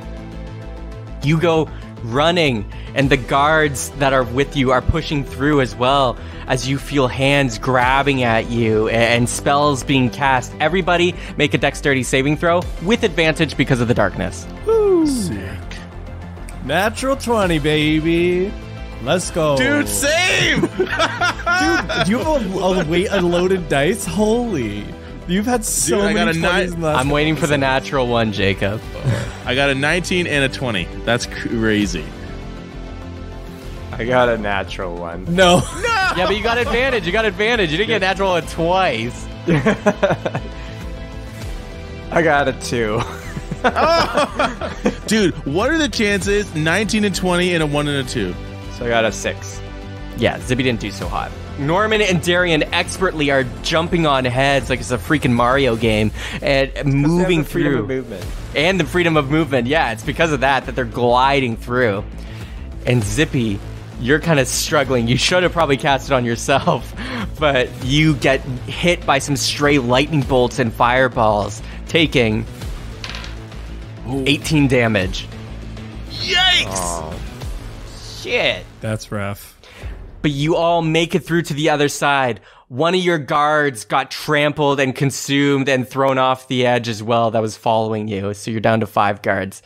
You go running, and the guards that are with you are pushing through as well as you feel hands grabbing at you and spells being cast. Everybody make a dexterity saving throw with advantage because of the darkness. Woo. Sick. Natural 20, baby. Let's go. Dude, save! Dude, do you have a loaded dice? Holy. You've had so Dude, I got many a 20s in the last I'm waiting for the natural one, Jacob. I got a 19 and a 20. That's crazy. I got a natural one. No. Yeah, but you got advantage. You didn't get natural one twice. I got a 2. Dude, what are the chances? 19 and 20 and a 1 and a 2. So I got a 6. Yeah, Zippy didn't do so hot. Norman and Darian expertly are jumping on heads like it's a freaking Mario game and moving freedom through. of movement. And the freedom of movement. Yeah, it's because of that they're gliding through. And Zippy, you're kind of struggling. You should have probably cast it on yourself, but you get hit by some stray lightning bolts and fireballs, taking 18 damage. Yikes! Oh. Shit. That's rough. But you all make it through to the other side. One of your guards got trampled and consumed and thrown off the edge as well that was following you. So you're down to 5 guards.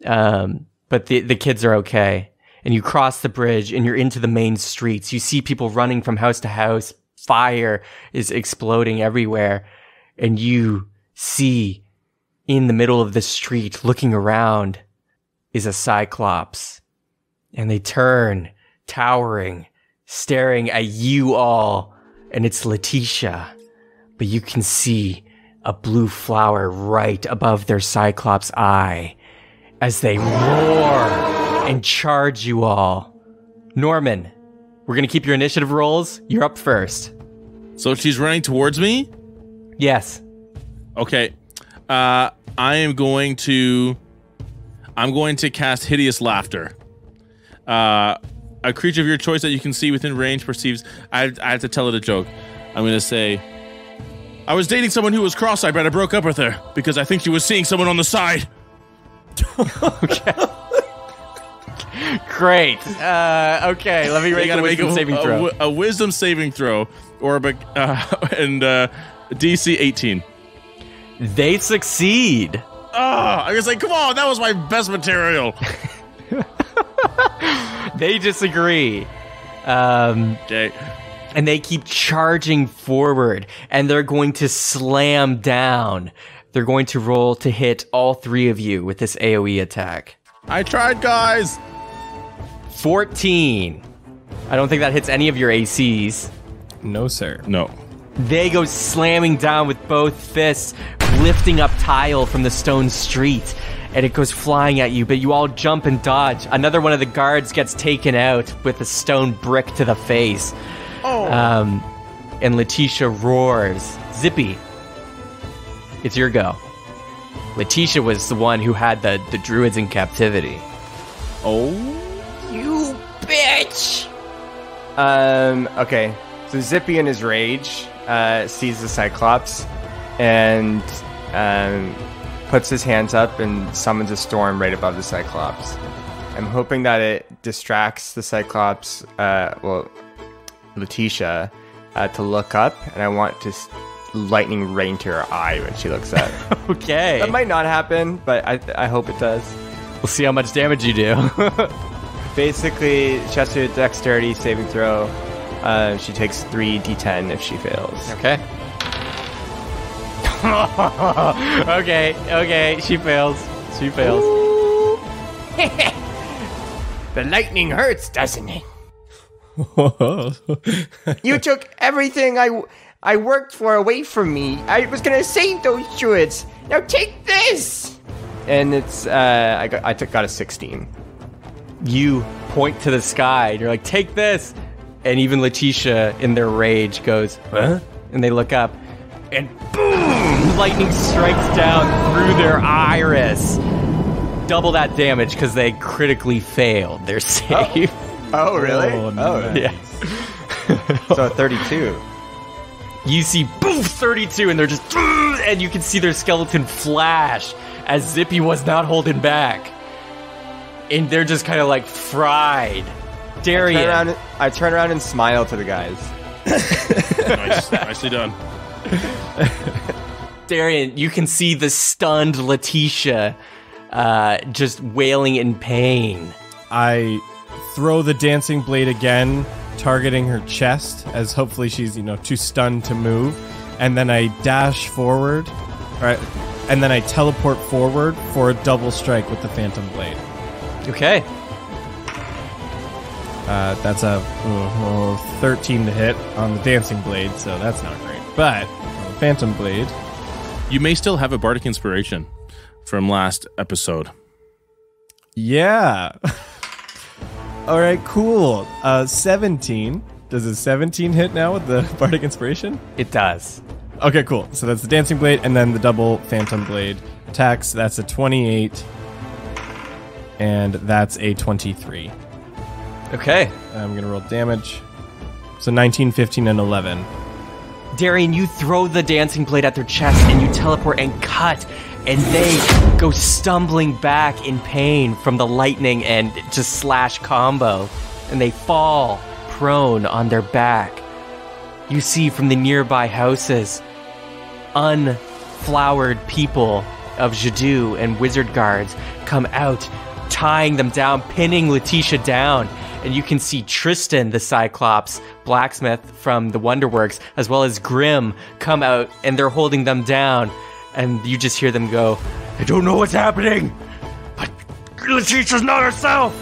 But the kids are okay. And you cross the bridge and you're into the main streets. You see people running from house to house. Fire is exploding everywhere. And you see in the middle of the street, looking around, is a Cyclops. And they turn, towering, staring at you all, and it's Letitia. But you can see a blue flower right above their Cyclops eye as they roar and charge you all. Norman, we're gonna keep your initiative rolls. You're up first. So she's running towards me? Yes. Okay. I'm going to cast Hideous Laughter. A creature of your choice that you can see within range perceives... I have to tell it a joke. I'm going to say... I was dating someone who was cross-eyed, but I broke up with her because I think she was seeing someone on the side. Okay. Great. Okay, let me make a wisdom saving throw. A wisdom saving throw. DC 18. They succeed. I was like, come on, that was my best material. They disagree. Okay. And they keep charging forward, and they're going to slam down. They're going to roll to hit all 3 of you with this AoE attack. I tried, guys. 14. I don't think that hits any of your ACs. No, sir. No. They go slamming down with both fists, lifting up tile from the stone street, and it goes flying at you, but you all jump and dodge. Another one of the guards gets taken out with a stone brick to the face. Oh. And Letitia roars. Zippy, it's your go. Letitia was the one who had the druids in captivity. Oh. You bitch! Okay. So Zippy in his rage sees the Cyclops and puts his hands up and summons a storm right above the Cyclops. I'm hoping that it distracts the Cyclops, Letitia, to look up, and I want to lightning rain to her eye when she looks up. Okay. That might not happen, but I hope it does. We'll see how much damage you do. Basically, she has to do a dexterity saving throw. She takes 3d10 if she fails. Okay. Okay, she fails. The lightning hurts, doesn't it? You took everything I worked for away from me. I was gonna save those druids. Now take this. And it's I got a 16. You point to the sky and you're like, take this. And even Letitia, in their rage, goes, huh? And they look up, and boom! Lightning strikes down through their iris. Double that damage because they critically failed their save. Oh, really? Oh, nice. Yeah. So 32. You see, boom, 32, and they're just, and you can see their skeleton flash as Zippy was not holding back. And they're just kind of like fried. Darian. I turn around and smile to the guys. Nicely done. Darian, you can see the stunned Letitia just wailing in pain. I throw the dancing blade again, targeting her chest, as hopefully she's, too stunned to move. And then I dash forward, and then I teleport forward for a double strike with the Phantom Blade. Okay. That's a 13 to hit on the dancing blade, so that's not great. But on the Phantom Blade, You may still have a bardic inspiration from last episode. yeah. All right, cool. 17. Does a 17 hit now with the bardic inspiration? It does. Okay, cool. So that's the dancing blade, and then the double Phantom Blade attacks. That's a 28, and that's a 23. Okay. I'm going to roll damage. So 19, 15, and 11. Darian, you throw the dancing blade at their chest and you teleport and cut, and they go stumbling back in pain from the lightning and just slash combo, and they fall prone on their back. You see from the nearby houses unflowered people of Jadoo and wizard guards come out, tying them down, pinning Letitia down. And you can see Tristan, the Cyclops blacksmith from the Wonderworks, as well as Grim, come out, and they're holding them down. And you just hear them go, "I don't know what's happening, but Letitia's not herself."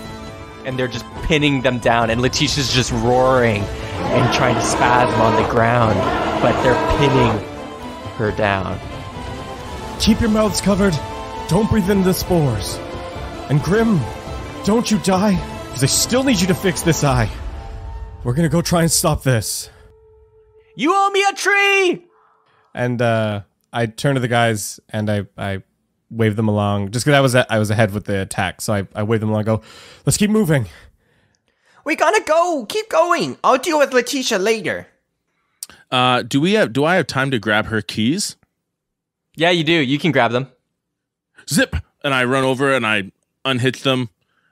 And they're just pinning them down, and Letitia's just roaring and trying to spasm on the ground, but they're pinning her down. Keep your mouths covered. Don't breathe in the spores. And Grim, don't you die, because I still need you to fix this eye. We're going to go try and stop this. You owe me a tree! And I turn to the guys, and I wave them along, just because I was ahead with the attack. So I wave them along and go, let's keep moving. We gotta go. Keep going. I'll deal with Letitia later. Do I have time to grab her keys? Yeah, you do. You can grab them. Zip! And I run over and I unhitch them.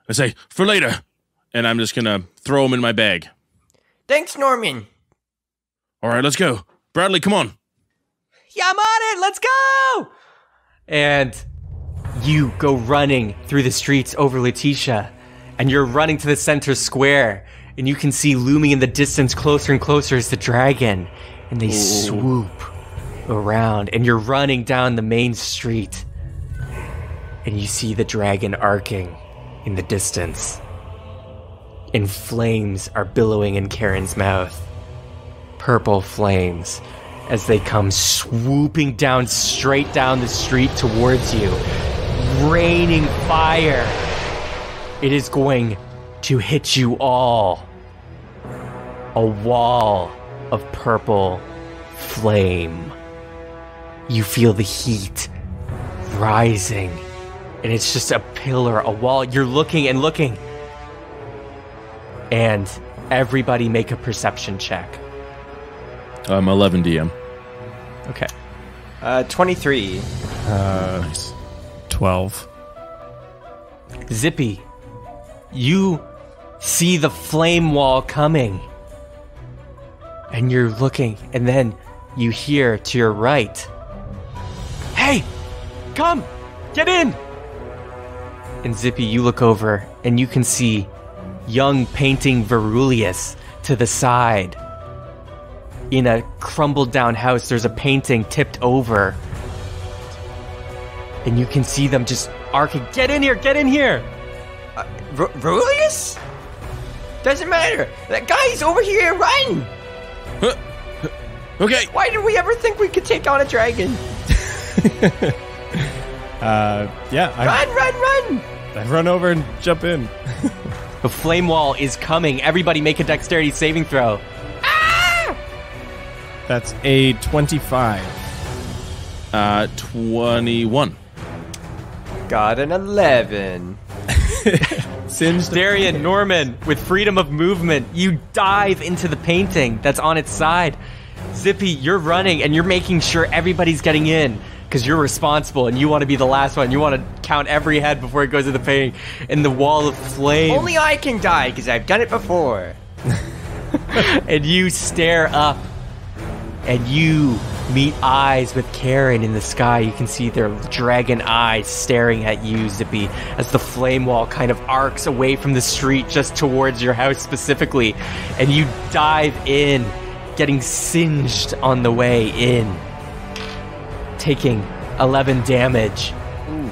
I say, for later. And I'm just going to throw them in my bag. Thanks, Norman. All right, let's go. Bradley, come on. Yeah, I'm on it. Let's go! And you go running through the streets over Letitia. And you're running to the center square. And you can see looming in the distance closer and closer is the dragon. And they swoop around. And you're running down the main street. And you see the dragon arcing in the distance. And flames are billowing in Karen's mouth. Purple flames as they come swooping down straight down the street towards you. Raining fire. It is going to hit you all. A wall of purple flame. You feel the heat rising. And it's just a pillar, a wall. You're looking and looking. And everybody make a perception check. 11 DM. Okay. 23. Nice. 12. Zippy, you see the flame wall coming. And you're looking, and then you hear to your right, "Hey, come, get in!" And Zippy, you look over, and you can see young painting Verulius to the side. In a crumbled down house, there's a painting tipped over. And you can see them just arcing. Get in here, get in here! Verulius? Doesn't matter. That guy's over here. Run! Okay. Why did we ever think we could take on a dragon? Yeah. Run! I run over and jump in. The flame wall is coming. Everybody make a dexterity saving throw. That's a 25. 21. Got an 11. Singed. Darian, Norman, with freedom of movement, you dive into the painting that's on its side. Zippy, you're running and you're making sure everybody's getting in because you're responsible and you want to be the last one. You want to count every head before it goes to the painting. And the wall of flame. Only I can die because I've done it before. And you stare up and you meet eyes with Karen in the sky. You can see their dragon eyes staring at you, Zippy, as the flame wall kind of arcs away from the street just towards your house specifically. And you dive in, getting singed on the way in, taking 11 damage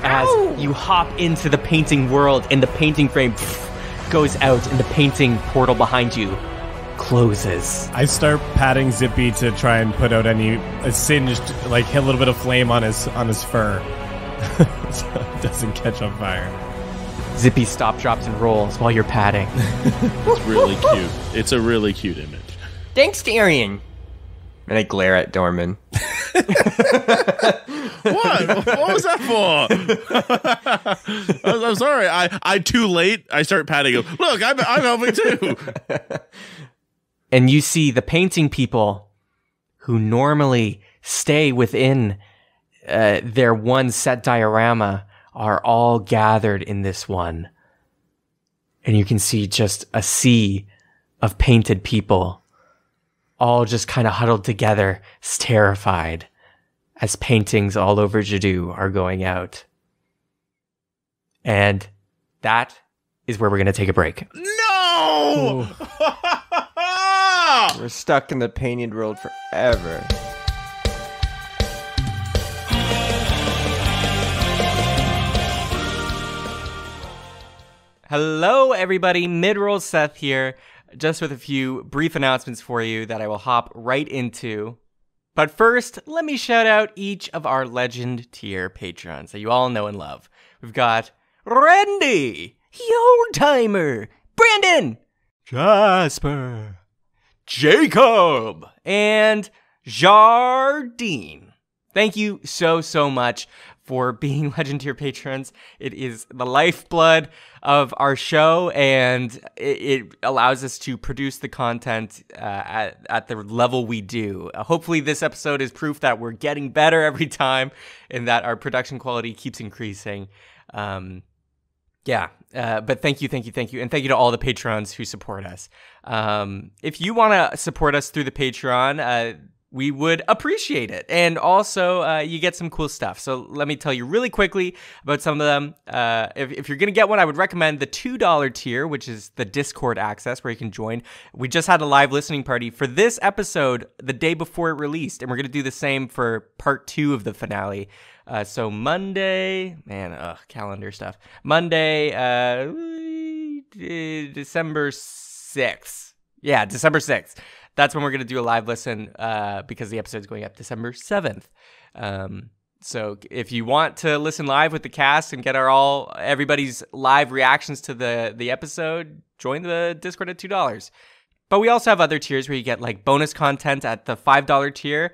as you hop into the painting world, and the painting frame goes out and the painting portal behind you closes. I start patting Zippy to try and put out any singed, like hit a little bit of flame on his fur, so it doesn't catch on fire. Zippy stop, drops, and rolls while you're patting. It's really cute. It's a really cute image. Thanks, Darian. And I glare at Norman. What? What was that for? I'm sorry. I too late. I start patting him. Look, I'm helping too. And you see the painting people who normally stay within their one set diorama are all gathered in this one. And you can see just a sea of painted people, all just kind of huddled together, terrified, as paintings all over Jadoo are going out. And that is where we're going to take a break. No! We're stuck in the painted world forever. Hello, everybody. Mid-roll Seth here, just with a few brief announcements for you that I will hop right into. But first, let me shout out each of our legend tier patrons that you all know and love. We've got Randy, Old-Timer, Brandon, Jasper, Jacob, and Jardine. Thank you so much for being Legend Tier patrons. It is the lifeblood of our show, and it allows us to produce the content at the level we do. Hopefully this episode is proof that we're getting better every time and that our production quality keeps increasing. But thank you. And thank you to all the patrons who support us. If you want to support us through the Patreon, we would appreciate it. And also, you get some cool stuff. So let me tell you really quickly about some of them. If you're going to get one, I would recommend the $2 tier, which is the Discord access where you can join. We just had a live listening party for this episode the day before it released. And we're going to do the same for part 2 of the finale. So Monday, calendar stuff. Monday, December 6th. Yeah, December 6th. That's when we're going to do a live listen because the episode's going up December 7th. So if you want to listen live with the cast and get everybody's live reactions to the episode, join the Discord at $2. But we also have other tiers where you get like bonus content at the $5 tier,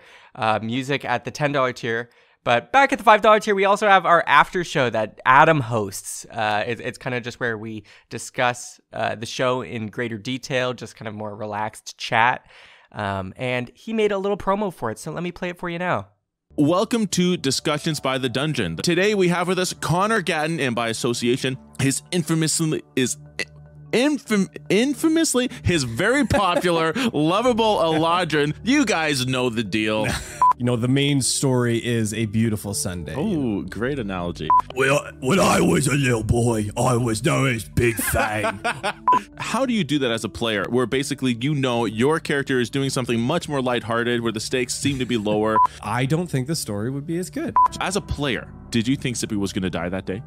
music at the $10 tier. But back at the $5 tier, we also have our after show that Adam hosts. It's kind of just where we discuss the show in greater detail, just kind of more relaxed chat. And he made a little promo for it, so let me play it for you now. Welcome to Discussions by the Dungeon. Today we have with us Connor Gatton, and by association, his infamously his very popular, lovable Eladrin. You guys know the deal. You know, the main story is A Beautiful Sunday. Oh, great analogy. Well, when I was a little boy, I was known as Big Fang. How do you do that as a player, where basically you know your character is doing something much more lighthearted, where the stakes seem to be lower? I don't think the story would be as good. As a player, did you think Zippy was going to die that day?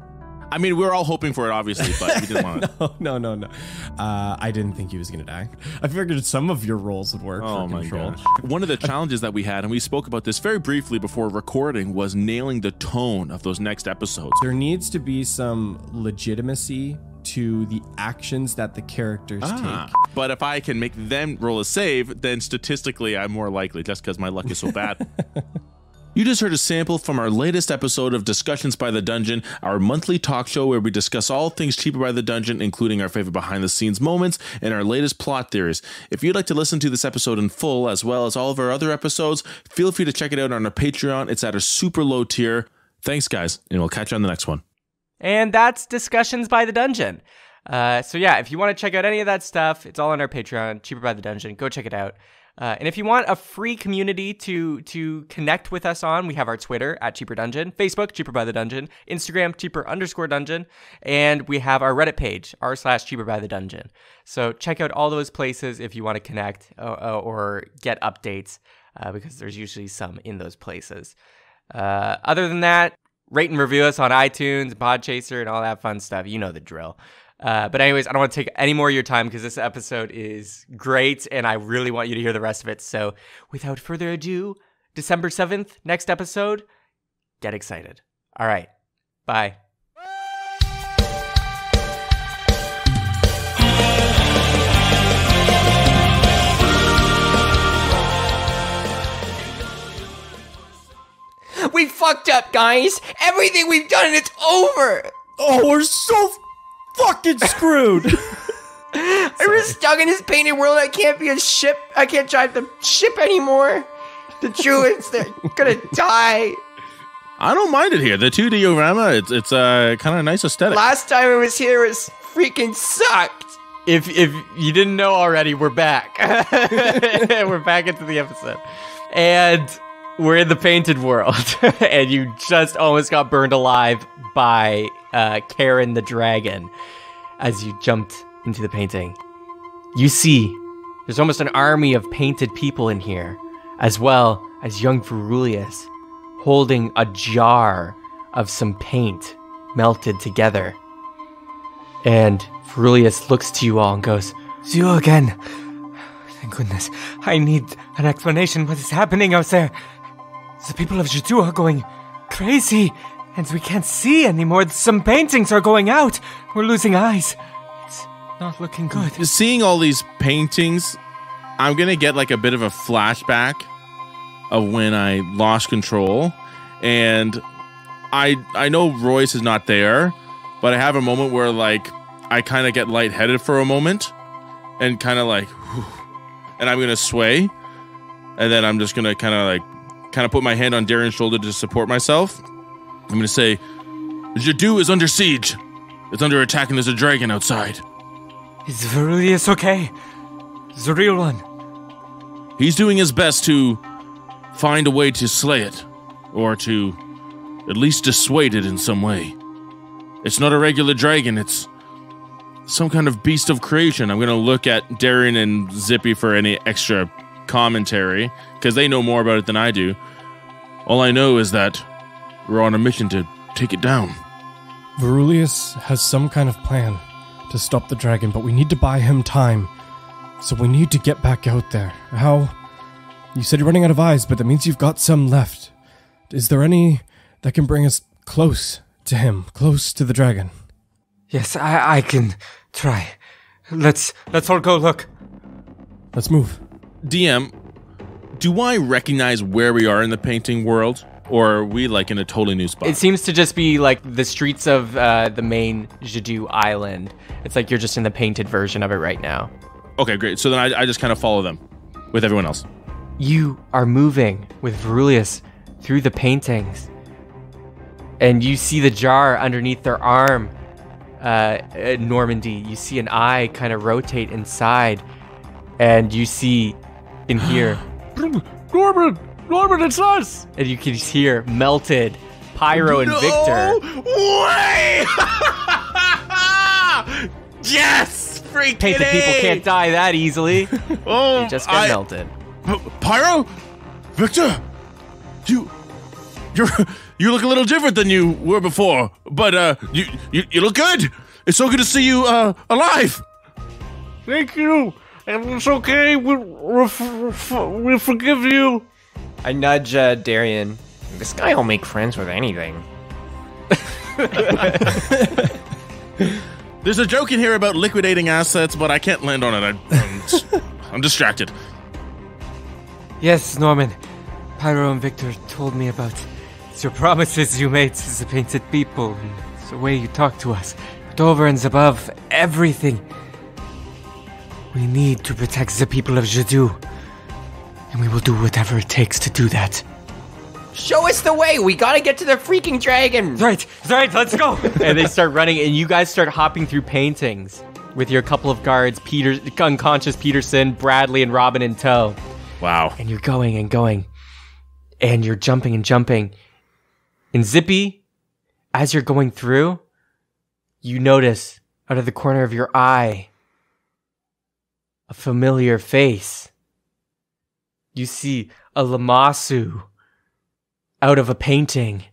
I mean, we were all hoping for it, obviously, but we didn't want it. No. I didn't think he was going to die. I figured some of your roles would work for control. Gosh. One of the challenges that we had, and we spoke about this very briefly before recording, was nailing the tone of those next episodes. There needs to be some legitimacy to the actions that the characters take. But if I can make them roll a save, then statistically I'm more likely, just because my luck is so bad. You just heard a sample from our latest episode of Discussions by the Dungeon, our monthly talk show where we discuss all things Cheaper by the Dungeon, including our favorite behind-the-scenes moments and our latest plot theories. If you'd like to listen to this episode in full, as well as all of our other episodes, feel free to check it out on our Patreon. It's at a super low tier. Thanks, guys, and we'll catch you on the next one. And that's Discussions by the Dungeon. So yeah, if you want to check out any of that stuff, it's all on our Patreon, Cheaper by the Dungeon. Go check it out. And if you want a free community to connect with us on, we have our Twitter at Cheaper Dungeon, Facebook, Cheaper by the Dungeon, Instagram, Cheaper_Dungeon, and we have our Reddit page, r/Cheaper by the Dungeon. So check out all those places if you want to connect or get updates, because there's usually some in those places. Other than that, rate and review us on iTunes, Podchaser, and all that fun stuff. You know the drill. But anyways, I don't want to take any more of your time because this episode is great and I really want you to hear the rest of it. So without further ado, December 7th, next episode, get excited. All right, bye. We fucked up, guys. Everything we've done, it's over. Oh, we're so fucking screwed. I'm stuck in this painted world. I can't be a ship. I can't drive the ship anymore. The druids, they're gonna die. I don't mind it here. The 2D diorama, it's a kind of nice aesthetic. Last time I was here, it was freaking sucked. If you didn't know already, we're back. We're back into the episode. And we're in the painted world. And you just almost got burned alive by Karen the dragon as you jumped into the painting. You see, there's almost an army of painted people in here, as well as young Verulius holding a jar of some paint melted together. And Verulius looks to you all and goes, It's you again. Thank goodness. I need an explanation. What is happening out there? The people of Jidu are going crazy, and we can't see anymore. Some paintings are going out. We're losing eyes. It's not looking good. Seeing all these paintings, I'm going to get like a bit of a flashback of when I lost control. And I know Royce is not there, but I have a moment where like I kind of get lightheaded for a moment and kind of like, whew, and I'm going to sway. And then I'm just going to kind of put my hand on Darian's shoulder to support myself. I'm going to say, Jidu is under siege. It's under attack and there's a dragon outside. Is Verulius okay? The real one. He's doing his best to find a way to slay it, or to at least dissuade it in some way. It's not a regular dragon, it's some kind of beast of creation. I'm going to look at Darian and Zippy for any extra commentary, because they know more about it than I do. All I know is that we're on a mission to take it down. Verulius has some kind of plan to stop the dragon, but we need to buy him time. So we need to get back out there. How? You said you're running out of eyes, but that means you've got some left. Is there any that can bring us close to him, close to the dragon? Yes, I can try. Let's all go look. Let's move. DM, do I recognize where we are in the painting world? Or are we like in a totally new spot? it seems to just be like the streets of the main Jidu island. It's like you're just in the painted version of it right now. Okay, great. So then I just kind of follow them with everyone else. You are moving with Verulius through the paintings. And you see the jar underneath their arm, Normandy. You see an eye kind of rotate inside. And you see in here... Norman, it's us! And you can hear Melted, Pyro, and Victor. Way! Yes! Freaking Painted people can't die that easily. Oh, They just get melted. Pyro? Victor? You look a little different than you were before, but you look good. It's so good to see you alive. Thank you. And it's okay. We'll forgive you. I nudge Darian. This guy will make friends with anything. There's a joke in here about liquidating assets, but I can't land on it. I'm distracted. Yes, Norman. Pyro and Victor told me about your promises you made to the painted people and the way you talk to us. But over and above everything, we need to protect the people of Jadoo. And we will do whatever it takes to do that. Show us the way. We gotta get to the freaking dragon. Right, let's go. And they start running, and you guys start hopping through paintings with your couple of guards, unconscious Peterson, Bradley, and Robin in tow. Wow. And you're going and going. And you're jumping and jumping. And Zippy, as you're going through, you notice out of the corner of your eye a familiar face. You see a Lamassu out of a painting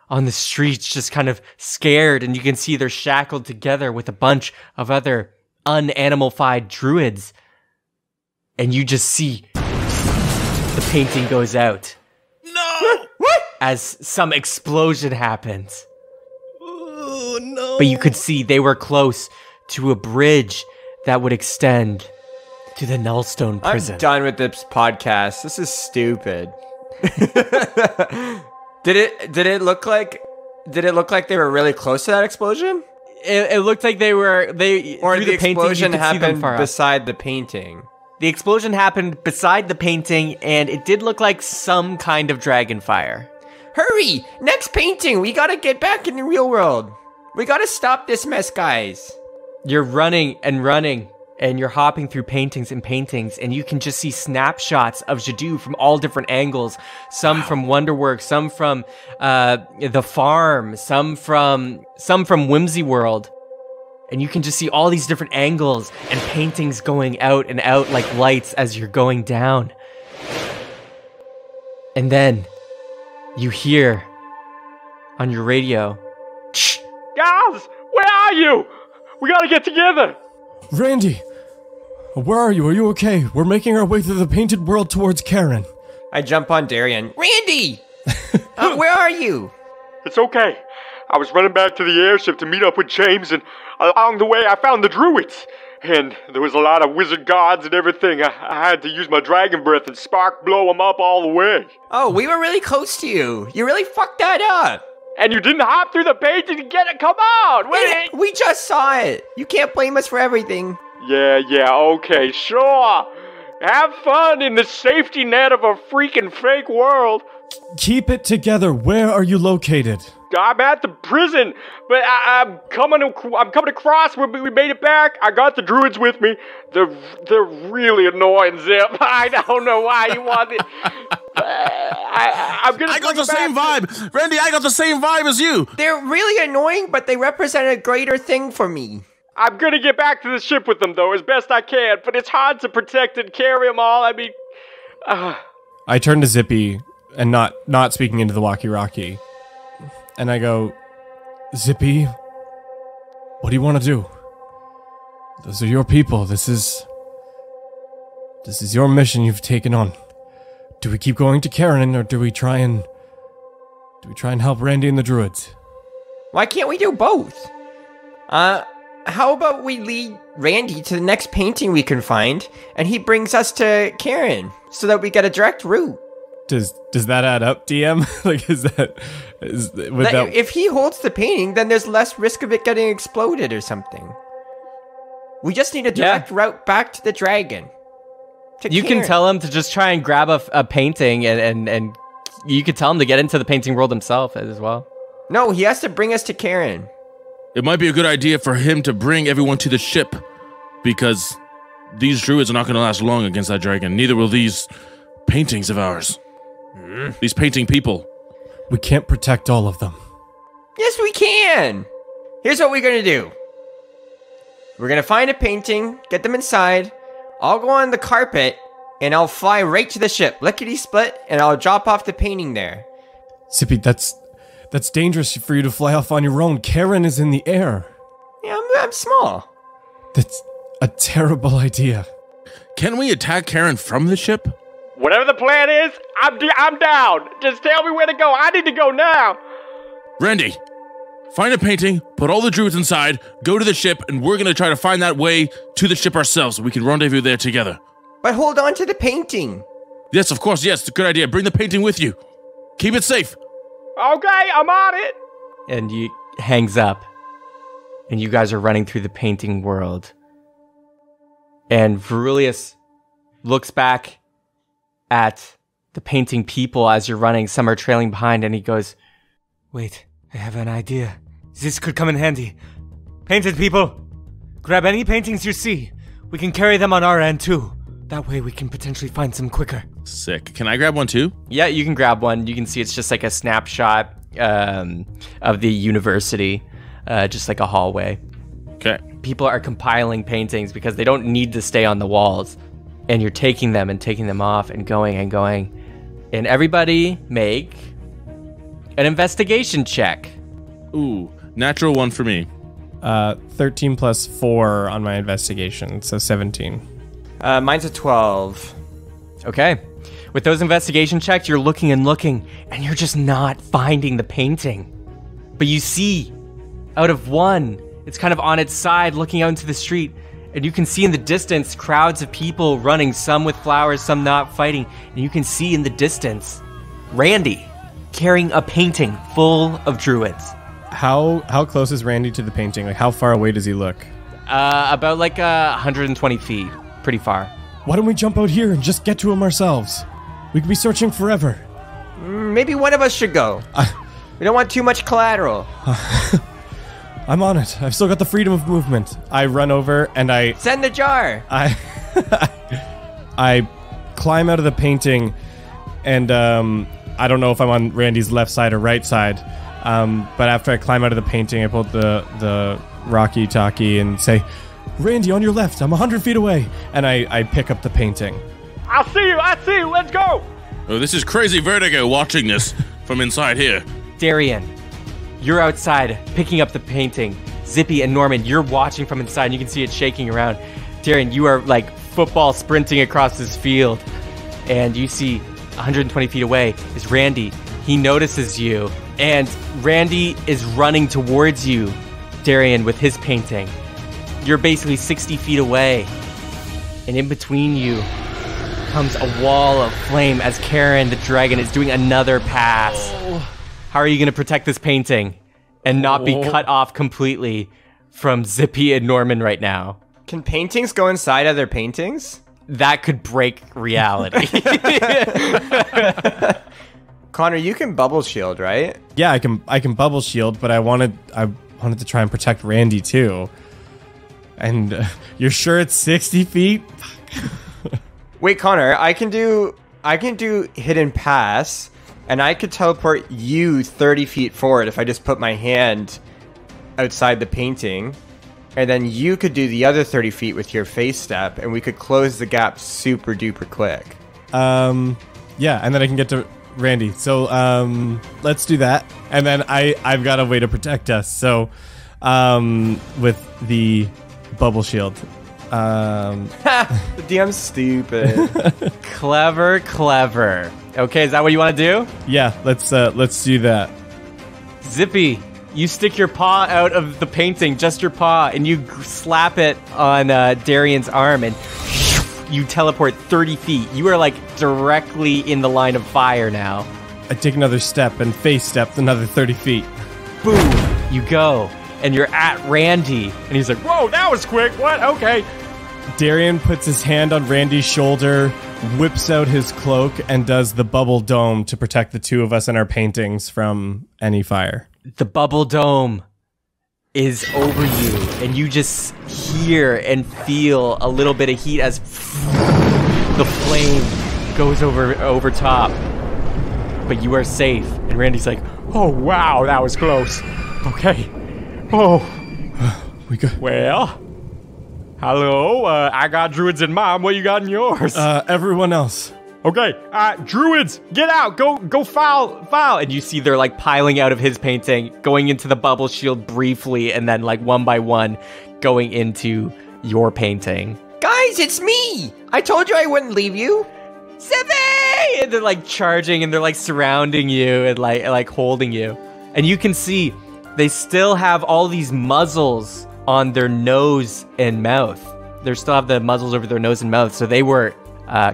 on the streets, just kind of scared, and you can see they're shackled together with a bunch of other unanimalified druids. And you just see the painting goes out. No! What? As some explosion happens. Oh, no. But you could see they were close to a bridge that would extend to the Nullstone prison. I'm done with this podcast. This is stupid. Did it look like they were really close to that explosion? It looked like they Or through the painting, explosion you could see them happened far up. beside the painting? The explosion happened beside the painting, and it did look like some kind of dragon fire. Hurry! Next painting! We gotta get back in the real world. We gotta stop this mess, guys. You're running, and you're hopping through paintings and paintings, and you can just see snapshots of Jadoo from all different angles. Some from Wonderworks, some from the farm, some from Whimsy World. And you can just see all these different angles and paintings going out and out like lights as you're going down. And then you hear on your radio, Shh! Guys, where are you? We gotta get together. Randy, where are you? Are you okay? We're making our way through the painted world towards Karen. I jump on Darian. Randy! Where are you? It's okay. I was running back to the airship to meet up with James, and along the way I found the druids. And there was a lot of wizard gods and everything. I had to use my dragon breath and spark blow them up all the way. Oh, we were really close to you. You really fucked that up. And you didn't hop through the painting to get it. Come on! Wait. We just saw it. You can't blame us for everything. Yeah, okay, sure. Have fun in the safety net of a freaking fake world. Keep it together. Where are you located? I'm at the prison, but I'm coming across. We made it back. I got the druids with me. They're really annoying, Zip. I don't know why you want it. I got the same vibe. Randy, I got the same vibe as you. They're really annoying, but they represent a greater thing for me. I'm gonna get back to the ship with them, though, as best I can, but it's hard to protect and carry them all. I mean... I turn to Zippy, and not speaking into the walkie-talkie, and I go, Zippy, what do you want to do? Those are your people. This is your mission you've taken on. Do we keep going to Karen, or do we try and help Randy and the druids? Why can't we do both? How about we lead Randy to the next painting we can find, and he brings us to Karen, so that we get a direct route. Does that add up, DM? If he holds the painting, then there's less risk of it getting exploded or something. We just need a direct route back to the dragon. You can tell him to just try and grab a painting, and you could tell him to get into the painting world himself as well. No, he has to bring us to Karen. It might be a good idea for him to bring everyone to the ship, because these druids are not going to last long against that dragon. Neither will these paintings of ours. These painting people. We can't protect all of them. Yes, we can. Here's what we're going to do. We're going to find a painting, get them inside. I'll go on the carpet, and I'll fly right to the ship, lickety-split, and I'll drop off the painting there. Zippy, that's dangerous for you to fly off on your own. Karen is in the air. Yeah, I'm small. That's a terrible idea. Can we attack Karen from the ship? Whatever the plan is, I'm down. Just tell me where to go. I need to go now. Randy, Find a painting, put all the druids inside, go to the ship, and we're gonna try to find that way to the ship ourselves so we can rendezvous there together. But hold on to the painting. Yes, of course, yes, good idea. Bring the painting with you. Keep it safe. Okay, I'm on it. And he hangs up. And you guys are running through the painting world. And Verulius looks back at the painting people as you're running. Some are trailing behind, and he goes, Wait, I have an idea. This could come in handy. Painted people, grab any paintings you see. We can carry them on our end too. That way we can potentially find some quicker. Sick. Can I grab one too? yeah, you can grab one. You can see it's just like a snapshot of the university, just like a hallway. Okay. People are compiling paintings because they don't need to stay on the walls. And you're taking them and taking them off and going and going. And everybody make an investigation check. Ooh, natural one for me. 13 plus 4 on my investigation, so 17. Mine's a 12. Okay. With those investigation checks, you're looking and looking, and you're just not finding the painting. But you see, out of one, it's kind of on its side looking out into the street, and you can see in the distance crowds of people running, some with flowers, some not fighting. And you can see in the distance Randy carrying a painting full of druids. How close is Randy to the painting? Like, how far away does he look? About like 120 feet. Pretty far. Why don't we jump out here and just get to him ourselves? We could be searching forever. Maybe one of us should go. We don't want too much collateral. I'm on it. I've still got the freedom of movement. I run over and I Send the jar. I climb out of the painting, and I don't know if I'm on Randy's left side or right side. But after I climb out of the painting, I pull the Rocky Talkie and say, Randy, on your left. I'm 100 feet away. And I pick up the painting. I see you, let's go! Oh, this is crazy vertigo watching this from inside here. Darian, you're outside picking up the painting. Zippy and Norman, you're watching from inside, and you can see it shaking around. Darian, you are like football sprinting across this field, and you see 120 feet away is Randy. He notices you, and Randy is running towards you, Darian, with his painting. You're basically 60 feet away, and in between you comes a wall of flame as Karen the dragon is doing another pass. How are you going to protect this painting and not be cut off completely from Zippy and Norman right now? Can paintings go inside other paintings? That could break reality. Connor, you can bubble shield, right? Yeah, I can bubble shield, but I wanted to try and protect Randy too. And you're sure it's 60 feet? Wait, Connor, I can do hidden pass, and I could teleport you 30 feet forward if I just put my hand outside the painting, and then you could do the other 30 feet with your face step, and we could close the gap super duper quick. Yeah, and then I can get to Randy. So let's do that. And then I've got a way to protect us. So with the bubble shield. The DM's stupid. Clever. Okay, is that what you want to do? Yeah, let's do that. Zippy, you stick your paw out of the painting, just your paw, and you slap it on Darian's arm, and you teleport 30 feet. You are like directly in the line of fire now. I take another step and face step another 30 feet. Boom! You go, and you're at Randy, and he's like, "Whoa, that was quick! What? Okay." Darian puts his hand on Randy's shoulder, whips out his cloak, and does the bubble dome to protect the two of us and our paintings from any fire. The bubble dome is over you, and you just hear and feel a little bit of heat as the flame goes over top. But you are safe, and Randy's like, "Oh wow, that was close." Okay. Oh, We good? Well, hello, I got druids in mine. What you got in yours? Everyone else. Okay, druids, get out, go foul. and you see they're like piling out of his painting, going into the bubble shield briefly, and then like one by one going into your painting. Guys, it's me! I told you I wouldn't leave you. Zippy! And they're like charging, and they're like surrounding you and like holding you. And you can see they still have all these muzzles on their nose and mouth. They still have the muzzles over their nose and mouth, so they were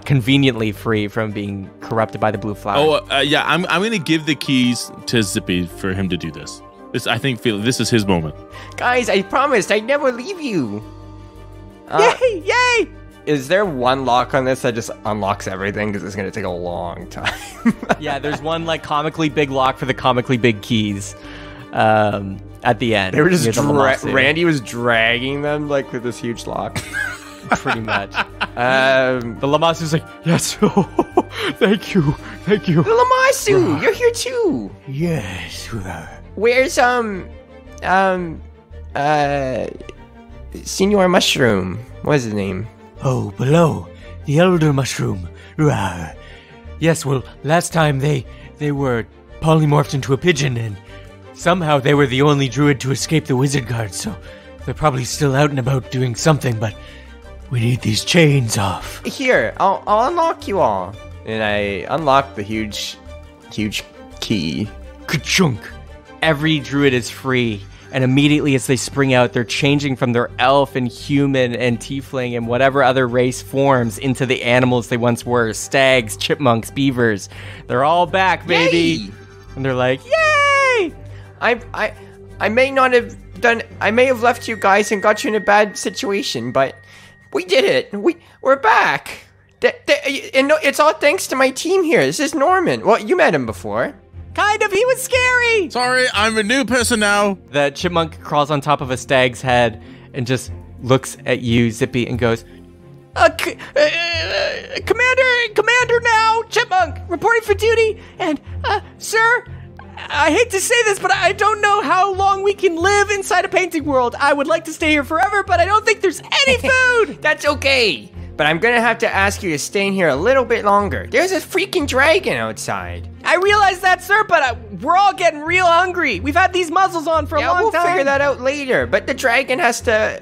conveniently free from being corrupted by the blue flower. Yeah, I'm going to give the keys to Zippy for him to do this. I think this is his moment. Guys, I promised I'd never leave you. Yay! Yay! Is there one lock on this that just unlocks everything? Because it's going to take a long time. Yeah, there's one like comically big lock for the comically big keys at the end. They were just near the Lamasu. Randy was dragging them like with this huge lock. Pretty much. The The Lamasu's like, yes, thank you. Lamasu, you're here too. Yes, Where's Senior Mushroom? What's his name? Oh, below. The Elder Mushroom. Rawr. Yes, well, last time they were polymorphed into a pigeon, and somehow they were the only druid to escape the wizard guard, so they're probably still out and about doing something, but we need these chains off. Here, I'll unlock you all. And I unlock the huge key. Ka-chunk. Every druid is free, and immediately as they spring out, they're changing from their elf and human and tiefling and whatever other race forms into the animals they once were. Stags, chipmunks, beavers. They're all back, baby. Yay! And they're like, yay! I may not have done. I may have left you guys and got you in a bad situation, but we did it. We're back. And it's all thanks to my team here. This is Norman. Well, you met him before. Kind of, he was scary! Sorry, I'm a new person now. The chipmunk crawls on top of a stag's head and just looks at you, Zippy, and goes, Commander now, Chipmunk, reporting for duty. And, sir, I hate to say this, but I don't know how long we can live inside a painting world. I would like to stay here forever, but I don't think there's any food. That's okay. But I'm gonna have to ask you to stay in here a little bit longer. There's a freaking dragon outside. I realize that, sir, but we're all getting real hungry. We've had these muzzles on for a long we'll time. figure that out later. But the dragon has to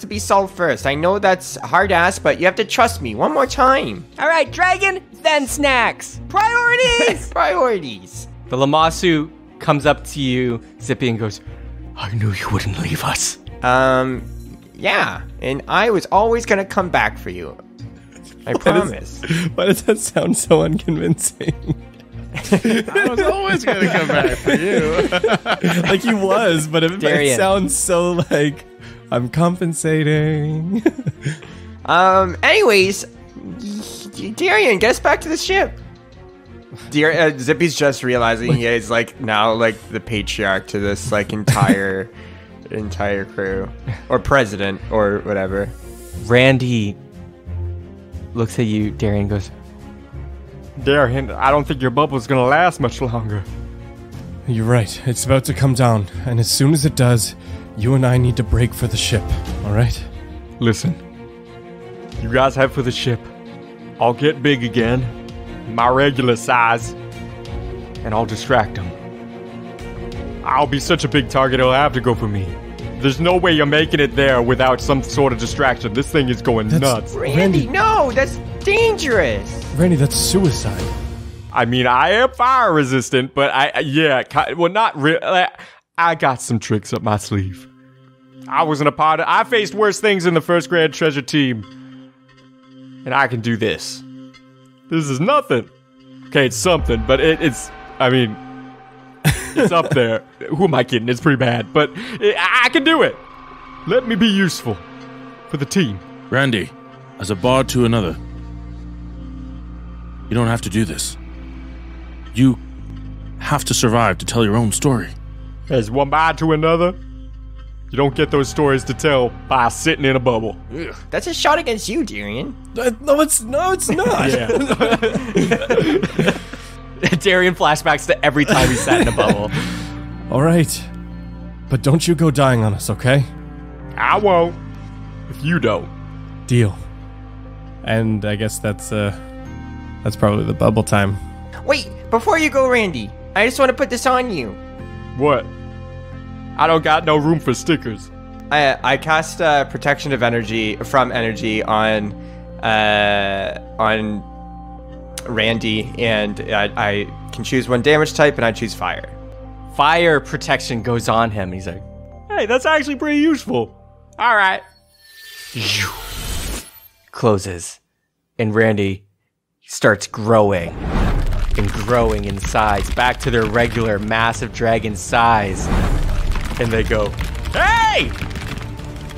be solved first. I know that's hard to ask, but you have to trust me one more time. All right, dragon, then snacks. Priorities! Priorities. The Lamasu comes up to you, Zippy, and goes, I knew you wouldn't leave us. Yeah. And I was always gonna come back for you. I promise. Why does that sound so unconvincing? I was always going to come back for you. Like he was, but it sounds so like I'm compensating. Anyways, Darian, get us back to the ship. Zippy's just realizing he is like now like the patriarch to this like entire crew, or president, or whatever. Randy looks at you, Darian, and goes, Darian, I don't think your bubble's gonna last much longer. You're right. It's about to come down, and as soon as it does, you and I need to break for the ship. All right? Listen, you guys head for the ship. I'll get big again, my regular size, and I'll distract them. I'll be such a big target, he'll have to go for me. There's no way you're making it there without some sort of distraction. This thing is going nuts. Randy, no, that's dangerous. Randy, that's suicide. I mean, I am fire resistant, but not really. I got some tricks up my sleeve. I faced worse things in the first grade treasure team. And I can do this. This is nothing. Okay, it's something, but it's up there. Who am I kidding? It's pretty bad, but I can do it. Let me be useful for the team. Randy, as a bard to another, you don't have to do this. You have to survive to tell your own story. As one bard to another, you don't get those stories to tell by sitting in a bubble. Ugh, that's a shot against you, Darian. No, it's not. Yeah. Darian flashbacks to every time he sat in a bubble. All right. But don't you go dying on us, okay? I won't. If you don't. Deal. And I guess that's probably the bubble time. Wait, before you go, Randy, I just want to put this on you. What? I don't got no room for stickers. I cast protection of energy on Randy, and I can choose one damage type, and I choose fire. fire protection goes on him. He's like, hey, that's actually pretty useful. All right. Closes. And Randy starts growing and growing in size back to their regular massive dragon size. And they go, hey!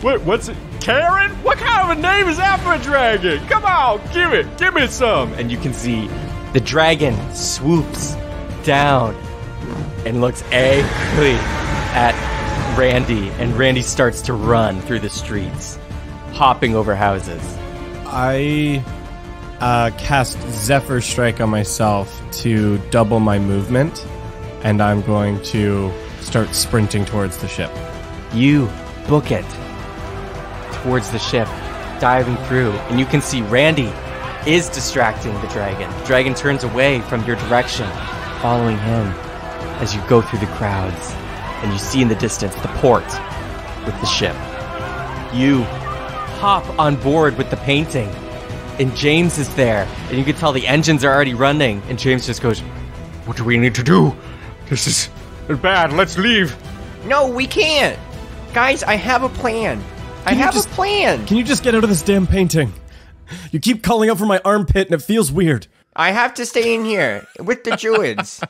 What's it? Karen? What kind of a name is that for a dragon? Come on, give me some. And you can see the dragon swoops down and looks angrily at Randy, and Randy starts to run through the streets, hopping over houses. I cast Zephyr Strike on myself to double my movement, and I'm going to start sprinting towards the ship. You book it towards the ship, diving through, and you can see Randy is distracting the dragon. The dragon turns away from your direction, following him as you go through the crowds, and you see in the distance the port with the ship. You hop on board with the painting, and James is there, and you can tell the engines are already running, and James just goes, what do we need to do? This is bad, let's leave. No, we can't. Guys, I have a plan. I have a plan. Can you just get out of this damn painting? You keep calling out for my armpit and it feels weird. I have to stay in here with the druids.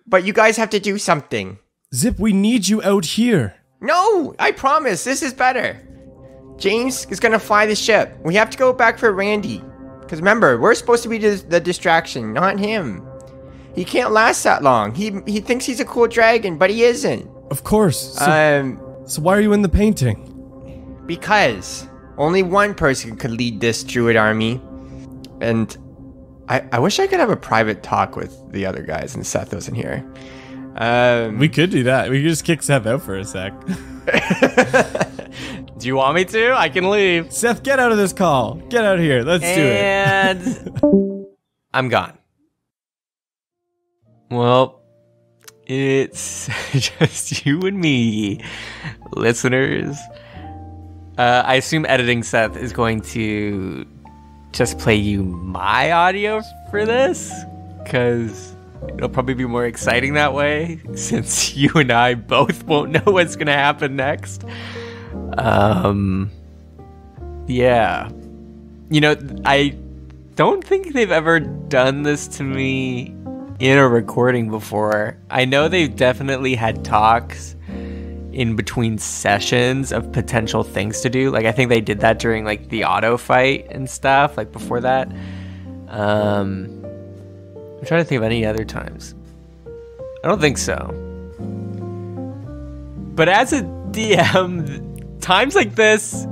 But you guys have to do something. Zip, we need you out here. No, I promise. This is better. James is going to fly the ship. We have to go back for Randy. Because remember, we're supposed to be the distraction, not him. He can't last that long. He thinks he's a cool dragon, but he isn't. Of course. So why are you in the painting? Because only one person could lead this druid army. And I wish I could have a private talk with the other guys and Seth wasn't here. We could do that. We could just kick Seth out for a sec. Do you want me to? I can leave. Seth, get out of this call. Get out of here. Let's do it. And I'm gone. Well, it's just you and me, listeners. I assume editing Seth is going to just play you my audio for this, because it'll probably be more exciting that way, since you and I both won't know what's going to happen next. Yeah. You know, I don't think they've ever done this to me in a recording before. I know they've definitely had talks in between sessions of potential things to do. Like, I think they did that during, like, the auto fight and stuff, like, before that. I'm trying to think of any other times. I don't think so. But as a DM, times like this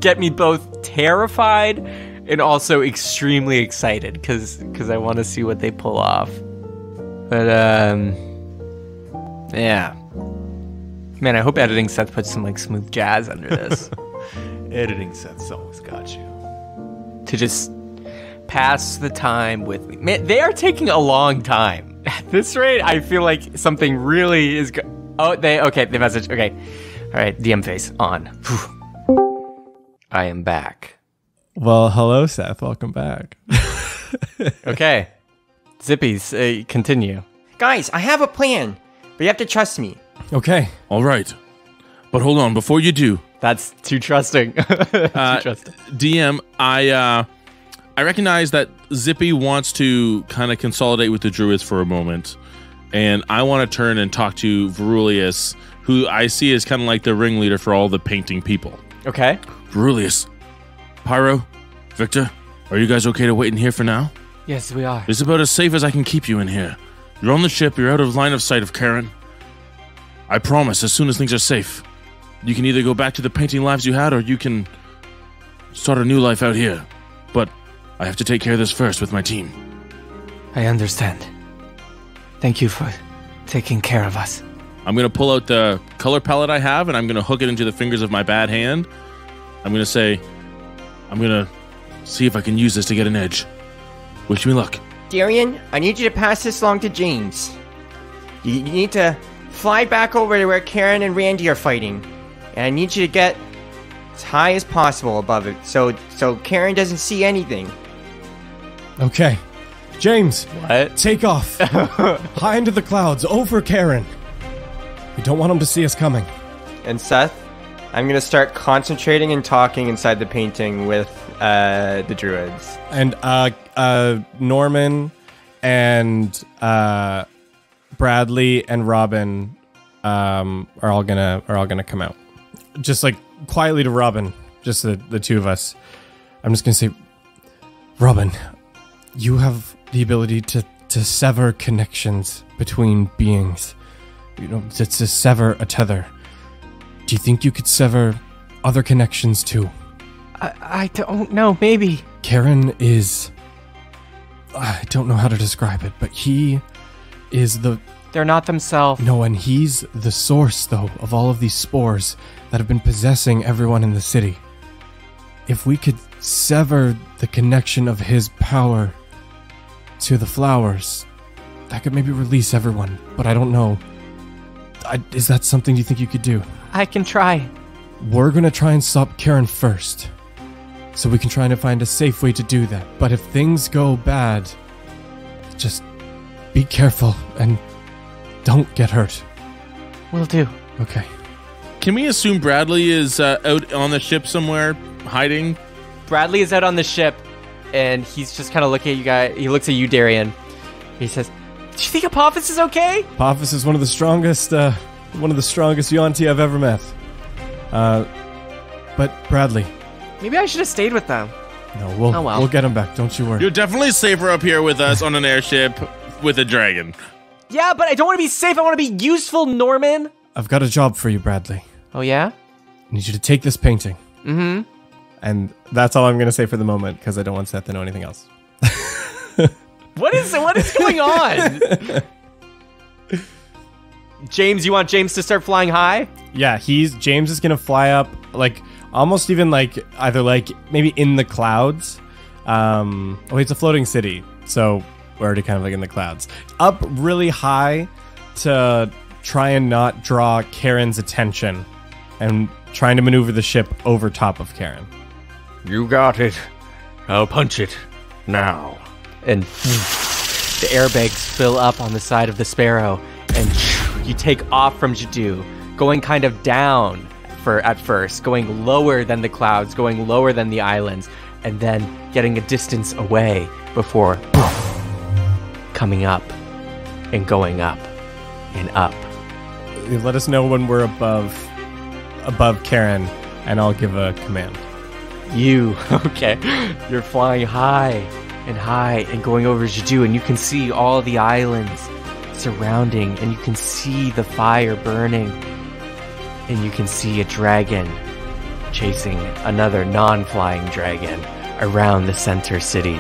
get me both terrified and also extremely excited, because I want to see what they pull off. But, yeah. Man, I hope editing Seth puts some, like, smooth jazz under this. Editing Seth's always got you. To just pass the time with me. Man, they are taking a long time. At this rate, I feel like something really is okay, the message. Okay. All right, DM face on. Whew. I am back. Well, hello, Seth. Welcome back. Okay. Zippies, continue. Guys, I have a plan, but you have to trust me. Okay. All right. But hold on, before you do. That's too trusting. Too trusting. DM, I recognize that Zippy wants to kind of consolidate with the druids for a moment. And I want to turn and talk to Verulius, who I see as kind of like the ringleader for all the painting people. Okay. Verulius, Pyro, Victor, are you guys okay to wait in here for now? Yes, we are. It's about as safe as I can keep you in here. You're on the ship, you're out of line of sight of Karen. I promise, as soon as things are safe, you can either go back to the painting lives you had, or you can start a new life out here. But I have to take care of this first with my team. I understand. Thank you for taking care of us. I'm going to pull out the color palette I have, and I'm going to hook it into the fingers of my bad hand. I'm going to say, I'm going to see if I can use this to get an edge. Wish me luck. Darian, I need you to pass this along to James. You need to fly back over to where Karen and Randy are fighting. And I need you to get as high as possible above it, so Karen doesn't see anything. Okay. James. What? Take off. High into the clouds, over Karen. We don't want him to see us coming. And Seth, I'm going to start concentrating and talking inside the painting with the druids. And Norman and Bradley and Robin are all gonna come out. Just like quietly to Robin, just the two of us. I'm just gonna say, Robin, you have the ability to sever connections between beings. You know, to sever a tether. Do you think you could sever other connections too? I don't know, maybe. Karen is... I don't know how to describe it, but he is the... They're not themselves. No, and he's the source, though, of all of these spores that have been possessing everyone in the city. If we could sever the connection of his power to the flowers, that could maybe release everyone, but I don't know. Is that something you think you could do? I can try. We're gonna try and stop Karen first, so we can try to find a safe way to do that. But if things go bad, just be careful and don't get hurt. Will do. Okay. Can we assume Bradley is out on the ship somewhere, hiding? Bradley is out on the ship, and he's just kind of looking at you guys. He looks at you, Darian. He says, "Do you think Apophis is okay?" Apophis is one of the strongest Yuan-Ti I've ever met. But Bradley, Maybe I should have stayed with them. no, we'll get him back. Don't you worry. You're definitely safer up here with us on an airship with a dragon. Yeah, but I don't want to be safe. I want to be useful, Norman. I've got a job for you, Bradley. Oh, yeah? I need you to take this painting. Mm-hmm. And that's all I'm going to say for the moment, because I don't want Seth to know anything else. What is going on? James, you want James to start flying high? Yeah, James is going to fly up, like, almost even, like, either, like, maybe in the clouds. It's a floating city, so we're already kind of, like, in the clouds. Up really high to try and not draw Karen's attention, and trying to maneuver the ship over top of Karen. You got it. I'll punch it now. And the airbags fill up on the side of the Sparrow, and you take off from Jadu, going kind of down at first, going lower than the clouds, going lower than the islands, and then getting a distance away before coming up and going up and up. Let us know when we're above Karen, and I'll give a command. Okay, you're flying high and going over Jadu, and you can see all the islands surrounding, and you can see the fire burning, and you can see a dragon chasing another non-flying dragon around the center city.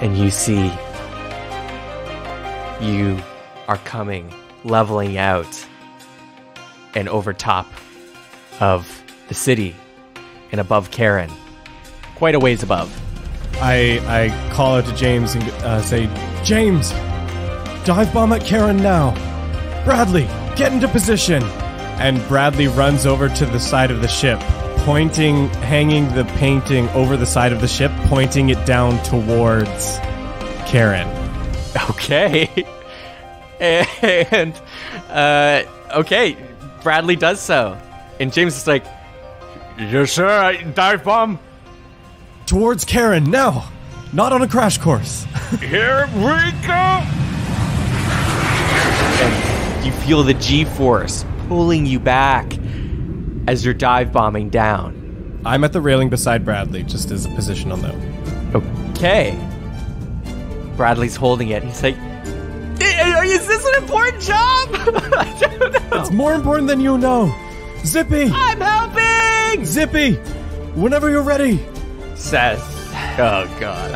And you see you are coming, leveling out, and over top of the city and above Karen, quite a ways above. I call out to James and say, James, dive bomb at Karen now. Bradley, get into position. And Bradley runs over to the side of the ship, hanging the painting over the side of the ship, pointing it down towards Karen. Okay. And, okay, Bradley does so. And James is like, Yes, sir. Dive bomb. Towards Karen, now! Not on a crash course. Here we go. and you feel the G-force pulling you back as you're dive bombing down. I'm at the railing beside Bradley, just as a position on note. Okay. Bradley's holding it. He's like, is this an important job? I don't know. It's more important than you know. Zippy! I'm helping! Zippy! Whenever you're ready. Seth. Oh, God.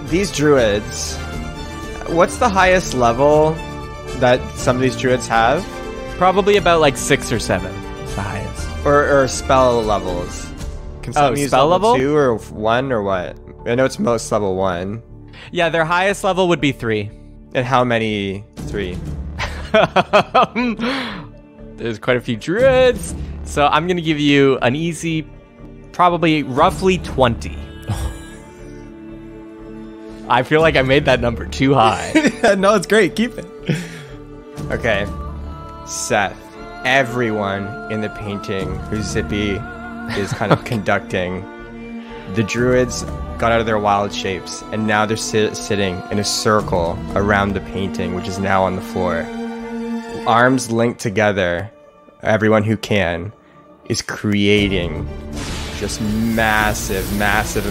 These druids, what's the highest level that some of these druids have? Probably about like 6 or 7. It's the highest. Or spell levels? Can some use spell level? 2 or 1 or what? I know it's most level 1. Yeah, their highest level would be 3. And how many 3? There's quite a few druids. So I'm going to give you an easy, probably roughly 20. I feel like I made that number too high. No, it's great. Keep it. Okay, Seth. Everyone in the painting who Zippy is kind of conducting, the druids got out of their wild shapes, and now they're sitting in a circle around the painting, which is now on the floor. Arms linked together, everyone who can is creating just massive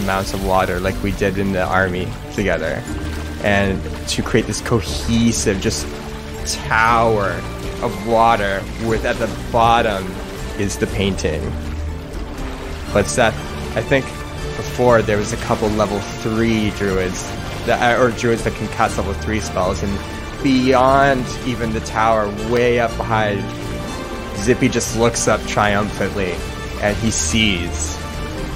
amounts of water like we did in the army together, and to create this cohesive just tower of water with at the bottom is the painting. But Seth, I think before there was a couple level 3 druids or druids that can cast level 3 spells, and beyond even the tower, way up behind, Zippy just looks up triumphantly and he sees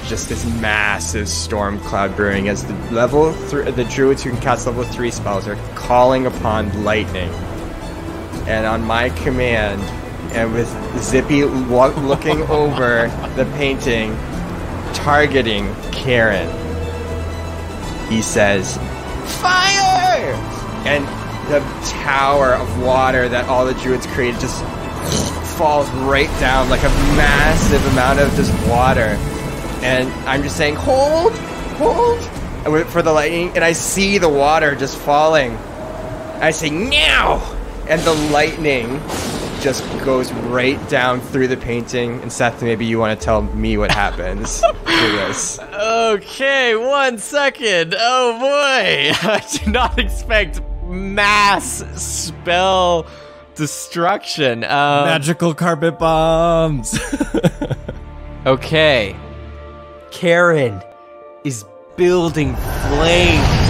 just this massive storm cloud brewing as the druids who can cast level 3 spells are calling upon lightning. And on my command, and with Zippy looking over the painting, targeting Karen, he says, "Fire!" And the tower of water that all the druids created just falls right down like a massive amount of just water. And I'm just saying, hold, and wait for the lightning, and I see the water just falling. I say, now! And the lightning just goes right down through the painting. And Seth, maybe you want to tell me what happens to this. Okay, 1 second. Oh boy. I did not expect mass spell destruction. Magical carpet bombs. Okay. Karen is building flames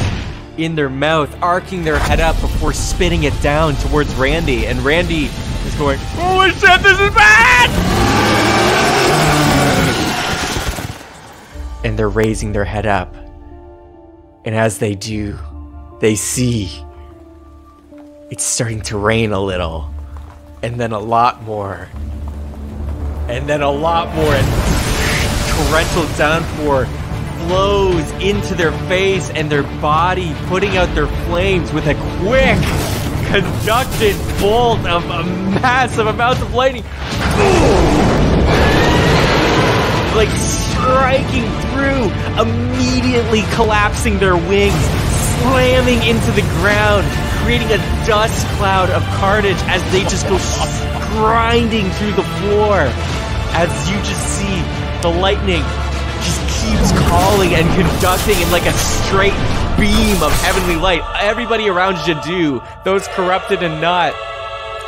in their mouth, arcing their head up before spitting it down towards Randy. And Randy is going, "Oh shit, this is bad!" And they're raising their head up. And as they do, they see it's starting to rain a little. And then a lot more. And then a lot more. And torrential downpour flows into their face and their body, putting out their flames with a quick, conducted bolt of a massive amount of lightning. Like striking through, immediately collapsing their wings, slamming into the ground, creating a dust cloud of carnage as they just go grinding through the floor. As you just see the lightning just keeps calling and conducting in like a straight beam of heavenly light. Everybody around Jadu, those corrupted and not,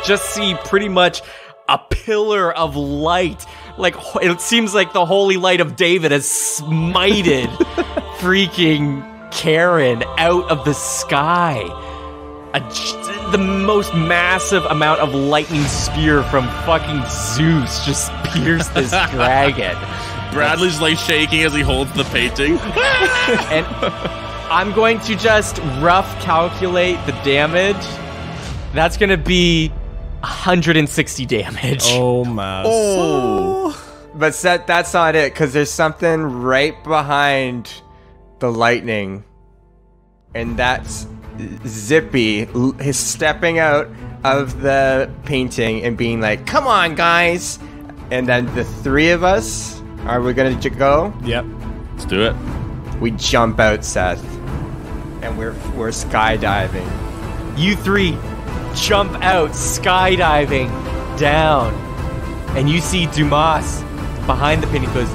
just see pretty much a pillar of light. Like, it seems like the holy light of David has smited freaking Karen out of the sky. The most massive amount of lightning spear from fucking Zeus just pierced this dragon. Bradley's like shaking as he holds the painting. And I'm going to just rough calculate the damage. That's going to be 160 damage. Oh my. Oh. But Seth, that's not it, because there's something right behind the lightning. And that's Zippy is stepping out of the painting and being like, "Come on, guys." And then the 3 of us, are we going to go? Yep. Let's do it. We jump out, Seth. And we're skydiving. You 3 jump out, skydiving down. And you see Dumas behind the painting goes,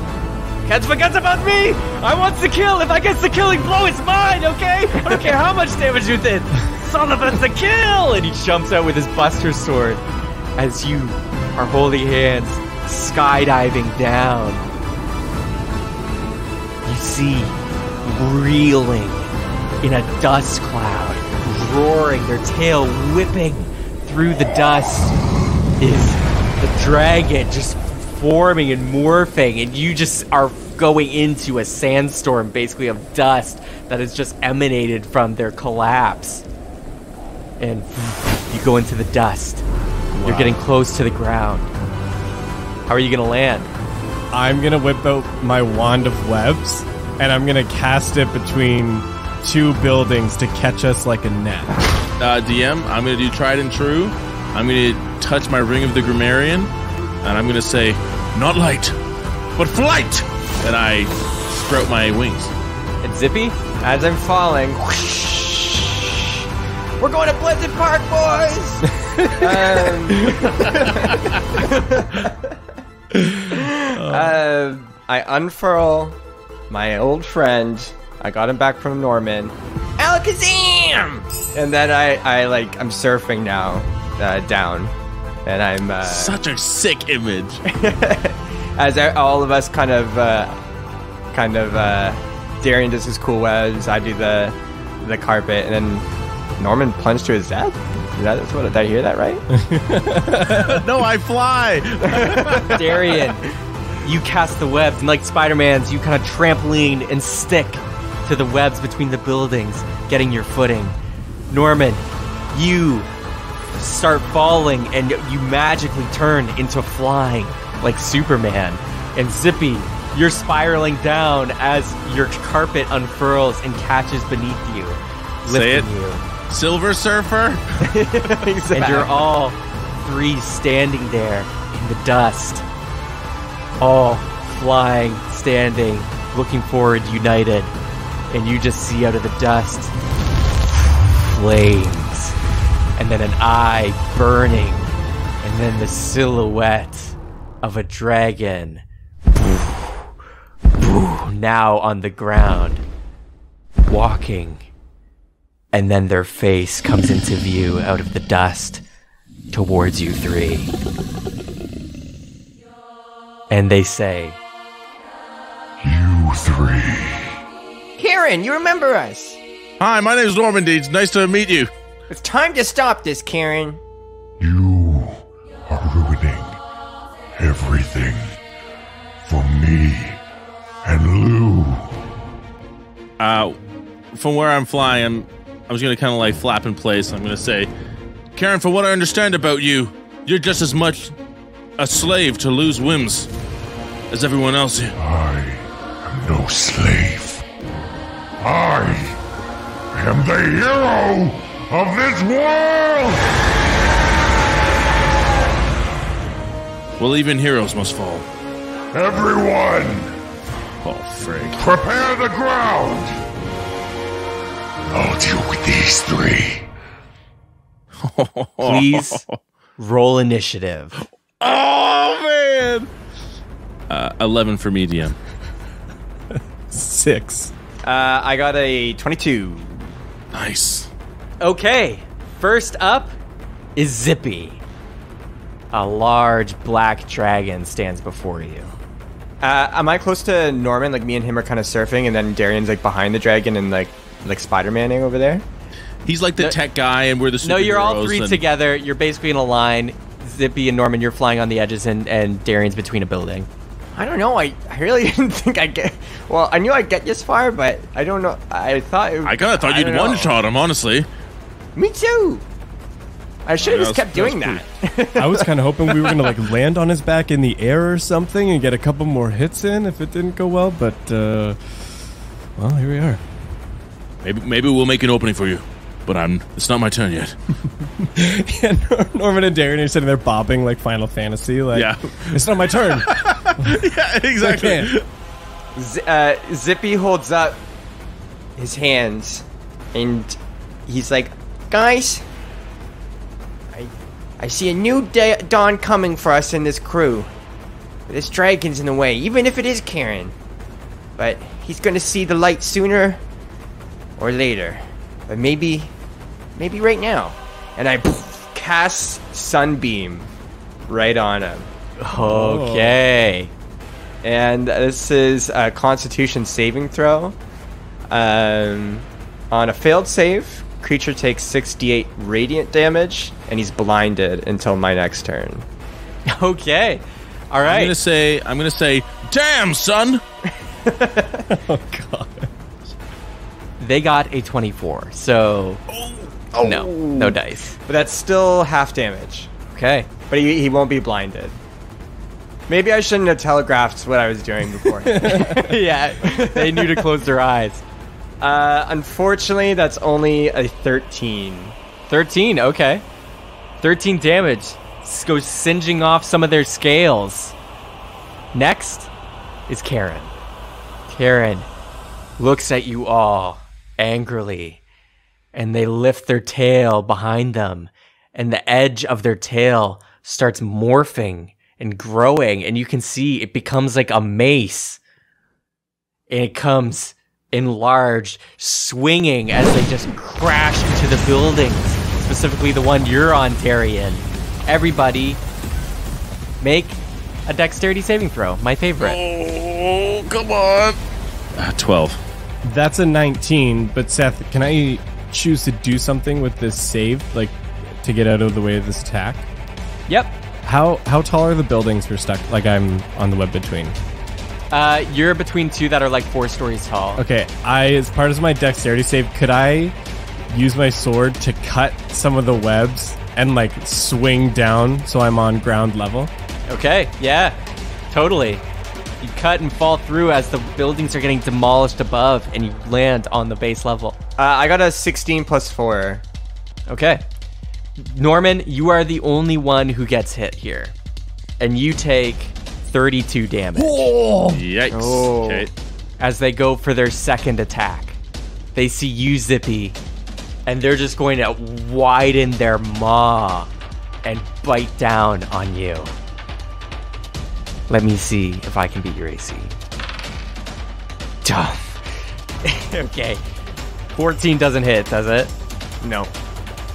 "Can't forget about me! I want the kill! If I get the killing blow, it's mine, okay? I don't care how much damage you did! It's all about the kill!" And he jumps out with his Buster Sword as you are holding hands, skydiving down. You see, reeling in a dust cloud, roaring, their tail whipping through the dust, is the dragon just forming and morphing, and you just are going into a sandstorm basically of dust that has just emanated from their collapse. And you go into the dust. Wow. You're getting close to the ground. How are you gonna land? I'm gonna whip out my wand of webs, and I'm gonna cast it between 2 buildings to catch us like a net. DM, I'm going to do tried and true. I'm going to touch my ring of the grammarian, and I'm going to say, not light, but flight! And I sprout my wings. And Zippy? As I'm falling, we're going to Pleasant Park, boys! I unfurl my old friend. I got him back from Norman. Alakazam! And then I'm surfing now, down. And I'm, Such a sick image. as all of us kind of, Darian does his cool webs, I do the carpet, and then Norman plunged to his death? Did I hear that right? No, I fly. Darian, you cast the webs, and like Spider-Man's, you kind of trampoline and stick to the webs between the buildings, getting your footing. Norman, you start falling, and you magically turn into flying like Superman. And Zippy, you're spiraling down as your carpet unfurls and catches beneath you, Say it. lifting you. Silver Surfer. And you're all 3 standing there in the dust. All flying, standing, looking forward, united. And you just see out of the dust flames. And then an eye burning. And then the silhouette of a dragon. Now on the ground. Walking. And then their face comes into view out of the dust towards you 3. And they say, You 3. Karen, you remember us. Hi, my name is Normandy. It's nice to meet you. It's time to stop this, Karen. You are ruining everything for me and Lou. From where I'm flying, I was going to kind of like flap in place. I'm going to say, Karen, for what I understand about you, you're just as much a slave to Lou's whims as everyone else here. I am no slave. I am the hero of this world! Well, even heroes must fall. Everyone, Oh, frig. prepare the ground! I'll deal with these 3. please roll initiative. Oh, man. 11 for medium. 6. I got a 22. Nice. Okay, first up is Zippy. A large black dragon stands before you. Am I close to Norman? Like, me and him are kind of surfing, and then Darian's like behind the dragon and like Spider-Maning over there? He's like the tech guy, and we're the superheroes. No, you're all 3 and- together. You're basically in a line. Zippy and Norman, you're flying on the edges, and Darian's between a building. I don't know. I really didn't think I'd get... Well, I knew I'd get this far, but I don't know. I thought... I kind of thought you'd one-shot him, honestly. Me too. I should have Yeah, just kept doing that. I was kind of hoping we were going to like land on his back in the air or something and get a couple more hits in if it didn't go well, but well, here we are. Maybe we'll make an opening for you, but it's not my turn yet. Yeah, Norman and Darren are sitting there bobbing like Final Fantasy. Like, Yeah. It's not my turn. Yeah, exactly. Zippy holds up his hands, and he's like, "Guys, I see a new dawn coming for us in this crew. This dragon's in the way, even if it is Karen. But he's gonna see the light sooner or later. But maybe right now." And I cast Sunbeam right on him. Okay. And this is a Constitution saving throw. On a failed save, creature takes 6d8 radiant damage, and he's blinded until my next turn. Okay. All right. I'm gonna say, damn, son. Oh, God. They got a 24, so no dice. But that's still half damage. Okay. But he won't be blinded. Maybe I shouldn't have telegraphed what I was doing before. Yeah, they knew to close their eyes. Unfortunately, that's only a 13. 13, okay. 13 damage. This goes singeing off some of their scales. Next is Karen. Karen looks at you all angrily, and they lift their tail behind them, and the edge of their tail starts morphing and growing, and you can see it becomes like a mace. And it comes enlarged, swinging as they just crash into the buildings, specifically the one you're on, Tarian. Everybody, make a dexterity saving throw. My favorite. Oh, come on. 12. That's a 19, but Seth, can I choose to do something with this save, like to get out of the way of this attack? Yep. How tall are the buildings we're stuck, like I'm on the web between? You're between two that are like 4 stories tall. Okay, as part of my dexterity save, could I use my sword to cut some of the webs and like swing down so I'm on ground level? Okay, yeah, totally. You cut and fall through as the buildings are getting demolished above, and you land on the base level. I got a 16 plus 4. Okay. Norman, you are the only one who gets hit here. And you take 32 damage. Yikes. Oh. Okay. As they go for their second attack. They see you, Zippy, and they're just going to widen their maw and bite down on you. Let me see if I can beat your AC. Okay. 14 doesn't hit, does it? No.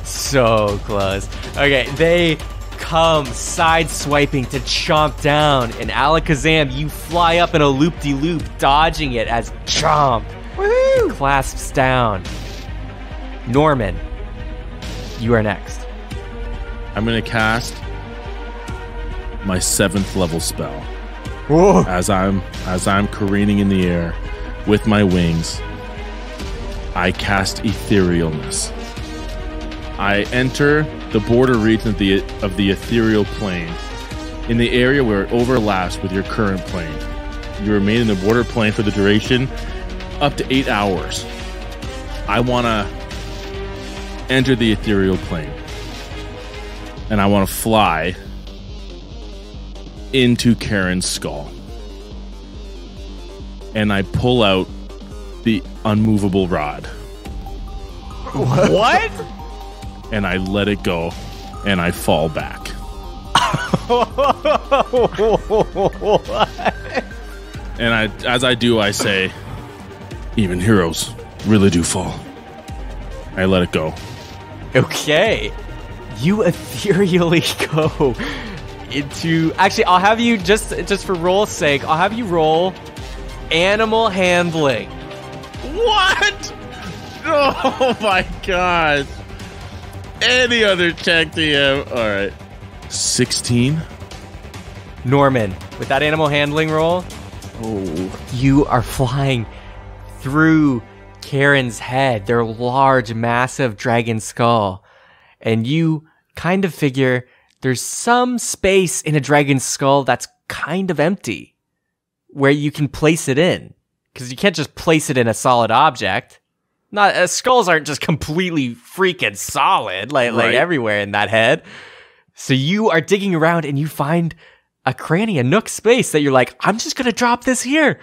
So close. Okay, they come side-swiping to chomp down, and Alakazam, you fly up in a loop-de-loop, dodging it as chomp clasps down. Norman, you are next. I'm going to cast my 7th level spell. Whoa. As I'm careening in the air with my wings, I cast Etherealness. I enter the border region of the ethereal plane, in the area where it overlaps with your current plane. You remain in the border plane for the duration up to 8 hours. I want to enter the ethereal plane, and I want to fly into Karen's skull. And I pull out the unmovable rod. What? And I let it go, and I fall back. And as I do, I say, even heroes really do fall. I let it go. Okay. You ethereally go into... Actually, I'll have you, just for roll's sake, I'll have you roll animal handling. What? Oh my god. Any other check, DM? All right. 16. Norman, with that animal handling roll, you are flying through Karen's head, their large, massive dragon skull. And you kind of figure there's some space in a dragon skull that's kind of empty where you can place it in. Because you can't just place it in a solid object. Skulls aren't just completely freaking solid, like everywhere in that head. So you are digging around and you find a cranny, a nook space that you're like, I'm just gonna drop this here.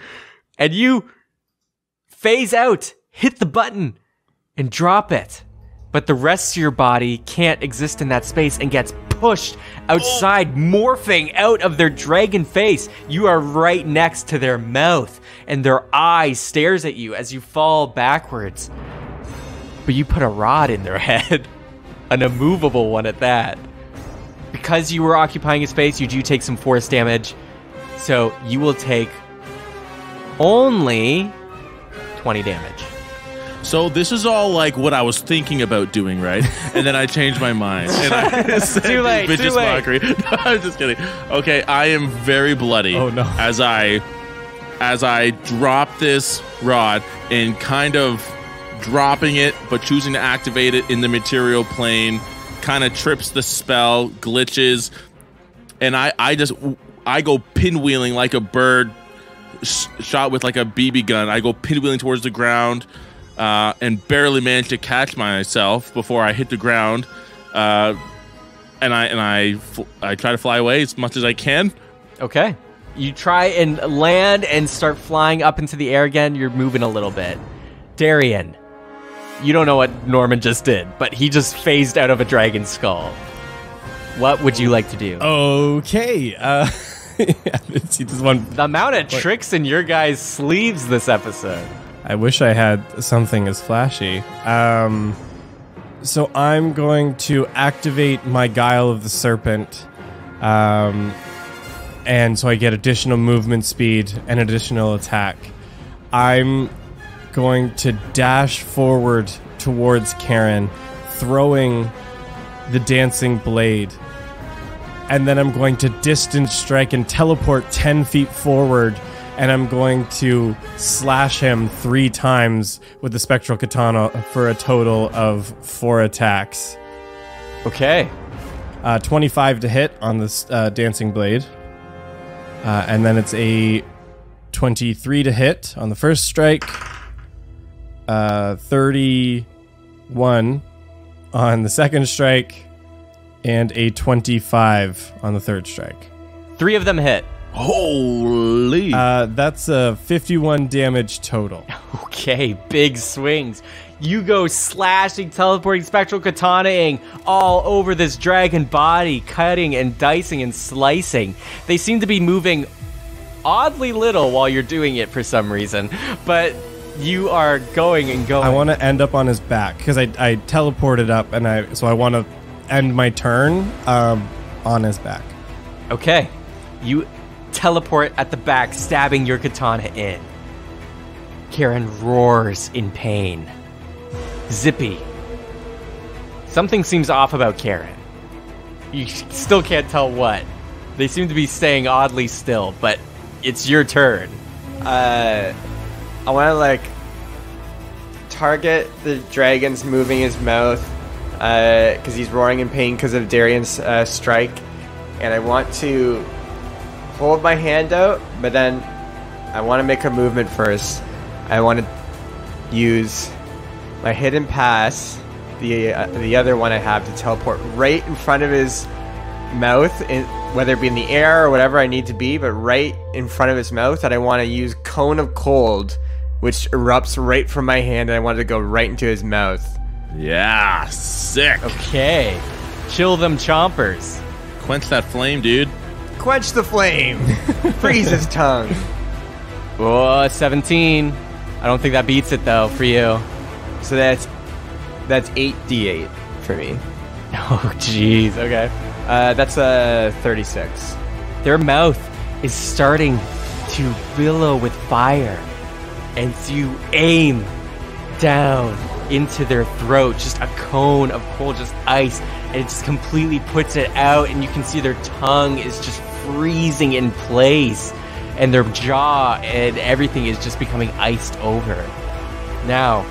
And you phase out, hit the button, and drop it. But the rest of your body can't exist in that space and gets pushed outside, morphing out of their dragon face. You are right next to their mouth, and their eye stares at you as you fall backwards. But you put a rod in their head, an immovable one at that. Because you were occupying a space, you do take some force damage, so you will take only 20 damage. So this is all like what I was thinking about doing, right? And then I changed my mind. And I said, Too late. mockery. No, I'm just kidding. Okay, I am very bloody. Oh, no. As I drop this rod and kind of dropping it, but choosing to activate it in the material plane, kind of trips the spell, glitches, and I go pinwheeling like a bird shot with like a BB gun. I go pinwheeling towards the ground. and barely managed to catch myself before I hit the ground. And I try to fly away as much as I can. Okay. You try and land and start flying up into the air again. You're moving a little bit. Darian, you don't know what Norman just did, but he just phased out of a dragon skull. What would you like to do? Okay. See, this one. The amount of tricks in your guys' sleeves this episode. I wish I had something as flashy. So I'm going to activate my Guile of the Serpent. And so I get additional movement speed and additional attack. I'm going to dash forward towards Karen, throwing the dancing blade. And then I'm going to distance strike and teleport 10 feet forward, and I'm going to slash him 3 times with the spectral katana for a total of 4 attacks. Okay. 25 to hit on this dancing blade. And then it's a 23 to hit on the first strike, 31 on the second strike, and a 25 on the third strike. 3 of them hit. Holy! That's a 51 damage total. Okay, big swings. You go slashing, teleporting, spectral katanaing all over this dragon body, cutting and dicing and slicing. They seem to be moving oddly little while you're doing it for some reason, but you are going and going. I want to end up on his back because I teleported up, and so I want to end my turn on his back. Okay, you teleport at the back, stabbing your katana in. Karen roars in pain. Zippy. Something seems off about Karen. You still can't tell what. They seem to be staying oddly still, but it's your turn. I want to target the dragon's moving his mouth because he's roaring in pain because of Darian's strike, and I want to hold my hand out, but then I want to make a movement first. I want to use my hidden pass, the other one I have, to teleport right in front of his mouth, whether it be in the air or whatever I need to be, but right in front of his mouth. And I want to use Cone of Cold, which erupts right from my hand, and I want to go right into his mouth. Yeah, sick. Okay. Chill them chompers. Quench that flame, dude. Quench the flame. Freeze his tongue. Oh, 17. I don't think that beats it, though, for you. So that's 8d8 for me. Oh, jeez. Okay. That's a 36. Their mouth is starting to billow with fire, and you aim down into their throat, just a cone of cold, just ice, and it just completely puts it out, and you can see their tongue is just freezing in place, and their jaw and everything is just becoming iced over. Now,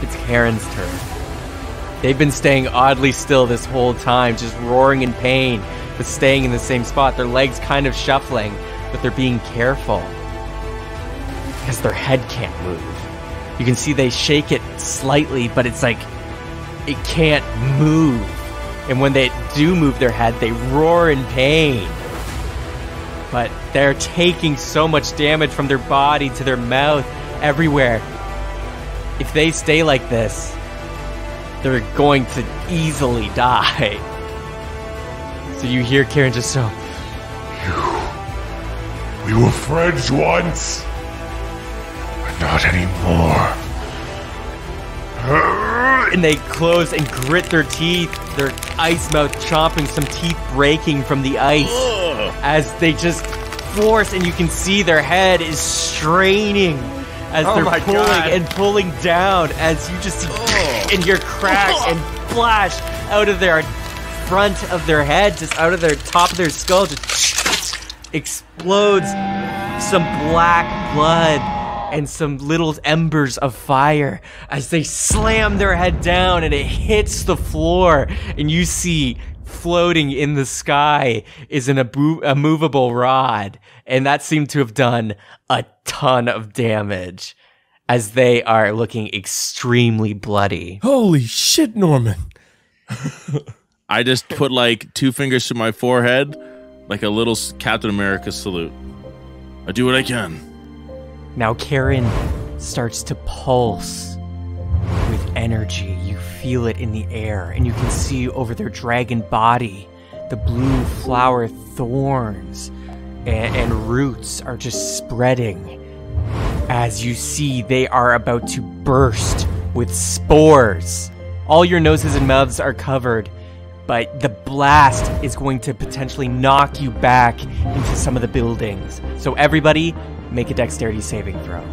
it's Karen's turn. They've been staying oddly still this whole time, just roaring in pain, but staying in the same spot. Their legs kind of shuffling, but they're being careful because their head can't move. You can see they shake it slightly, but it's like it can't move. And when they do move their head, they roar in pain. But they're taking so much damage from their body to their mouth, everywhere. If they stay like this, they're going to easily die. So you hear Karen just so... We were friends once, but not anymore. And they close and grit their teeth, their ice mouth chomping, some teeth breaking from the ice. As they just force, and you can see their head is straining as they're pulling and pulling down, as you just see and hear crack and flash out of their front of their head, just out of their top of their skull, just explodes some black blood and some little embers of fire as they slam their head down and it hits the floor, and you see floating in the sky is a movable rod, and that seemed to have done a ton of damage as they are looking extremely bloody. Holy shit, Norman. I just put like 2 fingers to my forehead, like a little Captain America salute. I do what I can. Now Karen starts to pulse with energy. You feel it in the air, and you can see over their dragon body the blue flower thorns and roots are just spreading as you see they are about to burst with spores. All your noses and mouths are covered, but the blast is going to potentially knock you back into some of the buildings. So everybody, make a dexterity saving throw.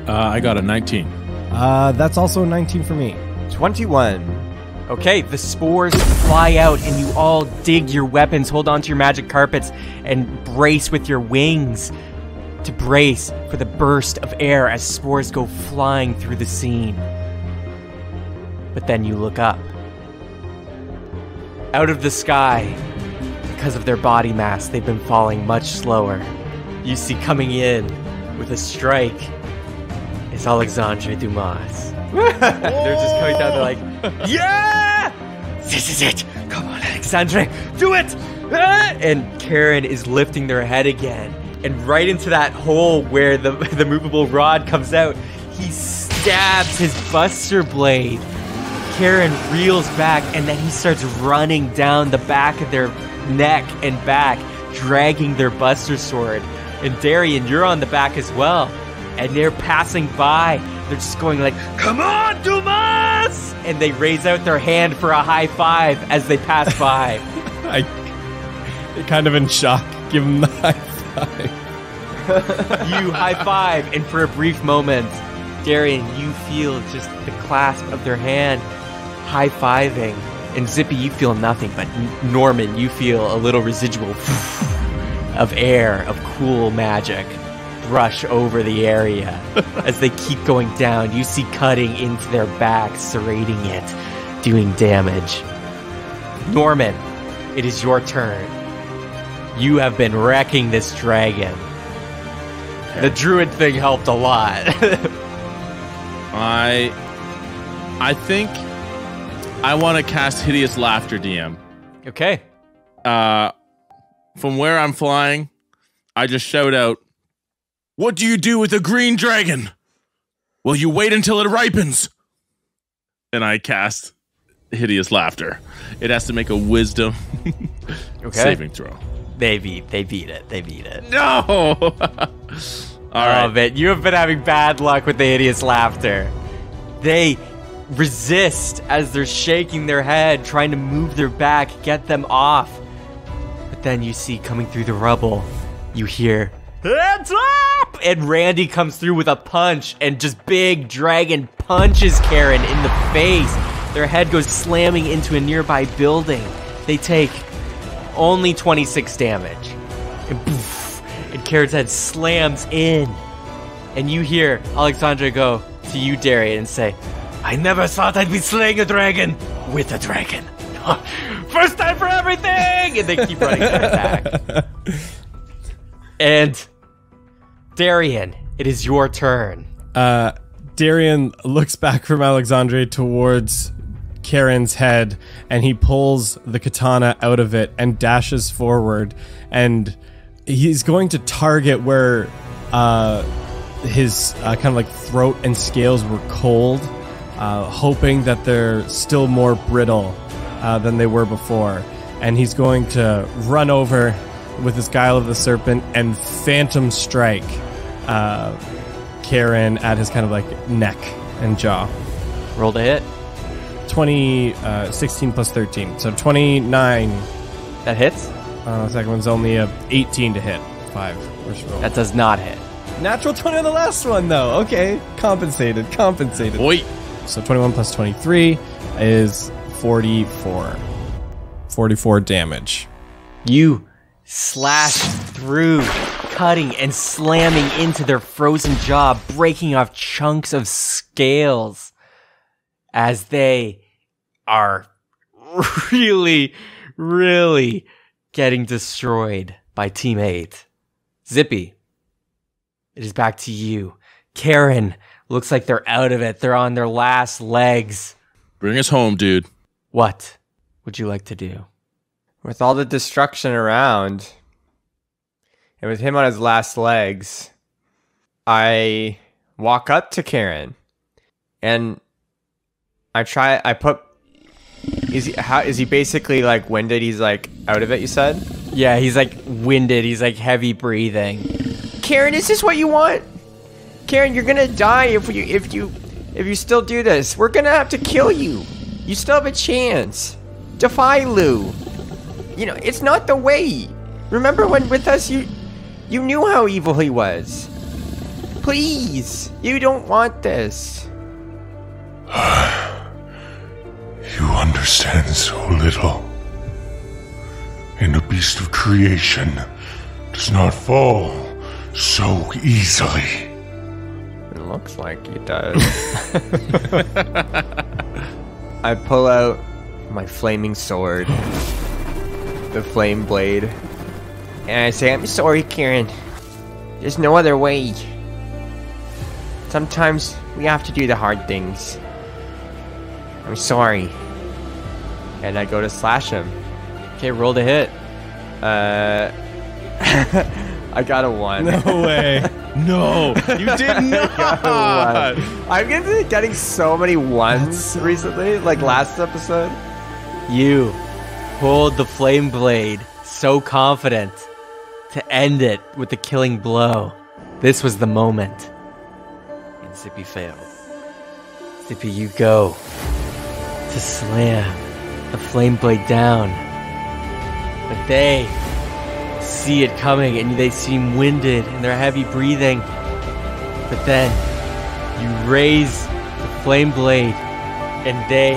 I got a 19. That's also a 19 for me. 21. Okay, the spores fly out and you all dig your weapons, hold onto your magic carpets, and brace with your wings to brace for the burst of air as spores go flying through the scene. But then you look up. Out of the sky, because of their body mass, they've been falling much slower. You see coming in with a strike is Alexandre Dumas. They're just coming down, they're like, yeah! This is it! Come on, Alexandre, do it! Ah! And Karen is lifting their head again. And right into that hole where the movable rod comes out, he stabs his buster blade. Karen reels back, and then he starts running down the back of their neck and back, dragging their buster sword. And Darian, you're on the back as well. And they're passing by. They're just going like, come on, Dumas! And they raise out their hand for a high five as they pass by. They're kind of in shock. Give him the high five. You high five, and for a brief moment, Darian, you feel just the clasp of their hand high-fiving. And Zippy, you feel nothing, but Norman, you feel a little residual of air, of cool magic brush over the area. As they keep going down, you see cutting into their back, serrating it, doing damage. Norman, it is your turn. You have been wrecking this dragon. The druid thing helped a lot. I think I want to cast Hideous Laughter, DM. Okay. From where I'm flying, I just shout out, "What do you do with a green dragon? Well, you wait until it ripens." And I cast Hideous Laughter. It has to make a wisdom saving throw. They beat it. No! All right. Man, you have been having bad luck with the hideous laughter. They resist as they're shaking their head, trying to move their back, get them off. But then you see coming through the rubble, you hear, "Hands up!" And Randy comes through with a punch, and just big dragon punches Karen in the face. Their head goes slamming into a nearby building. They take only 26 damage. And poof, and Karen's head slams in. And you hear Alexandra go to you, Darian, and say, "I never thought I'd be slaying a dragon with a dragon. First time for everything!" And they keep running back. And Darian, it is your turn. Darian looks back from Alexandre towards Karen's head, and he pulls the katana out of it and dashes forward, and he's going to target where his kind of like throat and scales were cold, hoping that they're still more brittle than they were before. And he's going to run over with his Guile of the Serpent and Phantom Strike Karen at his kind of like neck and jaw. Roll to hit. 16 plus 13, so 29. That hits? The second one's only a 18 to hit. 5. Where's roll? That does not hit. Natural 20 on the last one, though. Okay, compensated. Wait. So 21 plus 23 is 44. 44 damage. You slash through, cutting and slamming into their frozen jaw, breaking off chunks of scales as they are really, really getting destroyed by Team 8. Zippy, it is back to you. Karen, looks like they're out of it. They're on their last legs. Bring us home, dude. What would you like to do? With all the destruction around, and with him on his last legs, I walk up to Karen, and is he basically like winded? He's like out of it, you said? Yeah, he's like winded. He's like heavy breathing. Karen, is this what you want? Karen, you're gonna die if you still do this. We're gonna have to kill you. You still have a chance. Defy Lou. You know, it's not the way. Remember when with us you knew how evil he was. Please, you don't want this. You understand so little. And the beast of creation does not fall so easily. It looks like he does. I pull out my flaming sword, the flame blade, and I say, I'm sorry, Karen. There's no other way. Sometimes we have to do the hard things. I'm sorry. And I go to slash him. Okay, roll to hit. I got a 1. No way. No, you did not. I'm getting so many ones recently, like last episode. You pulled the flame blade, so confident to end it with the killing blow. This was the moment. And Zippy failed. Zippy, you go to slam the flame blade down. But they see it coming and they seem winded and they're heavy breathing. But then you raise the flame blade and they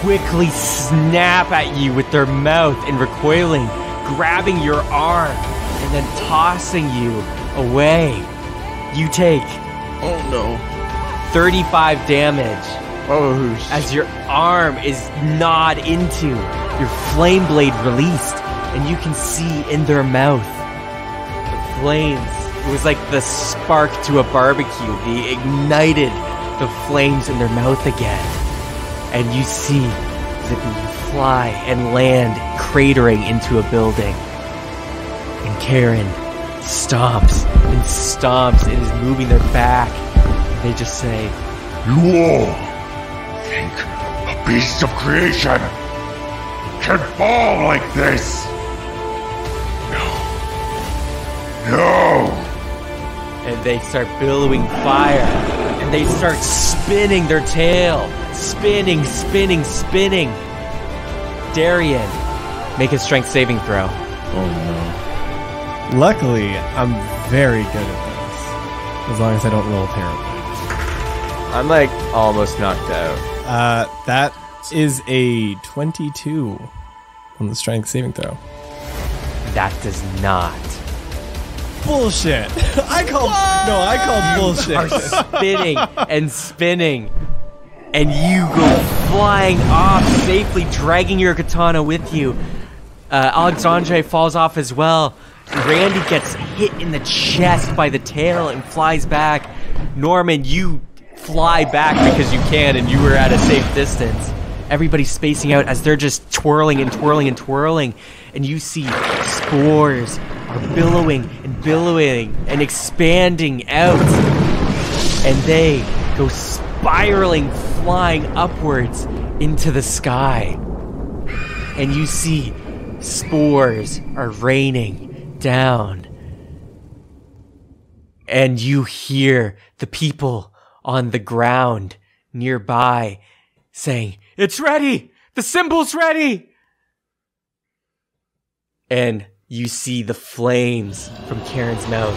quickly snap at you with their mouth and recoiling, grabbing your arm and then tossing you away. You take 35 damage as your arm is gnawed into, your flame blade released, and you can see in their mouth the flames. It was like the spark to a barbecue. They ignited the flames in their mouth again. And you see Zippy fly and land, cratering into a building. And Karen stomps and stomps and is moving their back. And they just say, You all think a beast of creation can fall like this? No! and they start billowing fire, and they start spinning their tail. Spinning, spinning, spinning. Darian, make a strength saving throw. Oh Luckily, I'm very good at this. As long as I don't roll terribly. I'm like almost knocked out. That is a 22 on the strength saving throw. That does not. Bullshit. I called bullshit. Are spinning and spinning, and you go flying off safely, dragging your katana with you. Alexandre falls off as well. Randy gets hit in the chest by the tail and flies back. Norman, you fly back because you can, and you were at a safe distance. Everybody's spacing out as they're just twirling and twirling and twirling, and you see spores are billowing and billowing and expanding out, and they go spiraling, flying upwards into the sky. And you see spores are raining down, and you hear the people on the ground nearby saying, "It's ready! The symbol's ready!" And you see the flames from Karen's mouth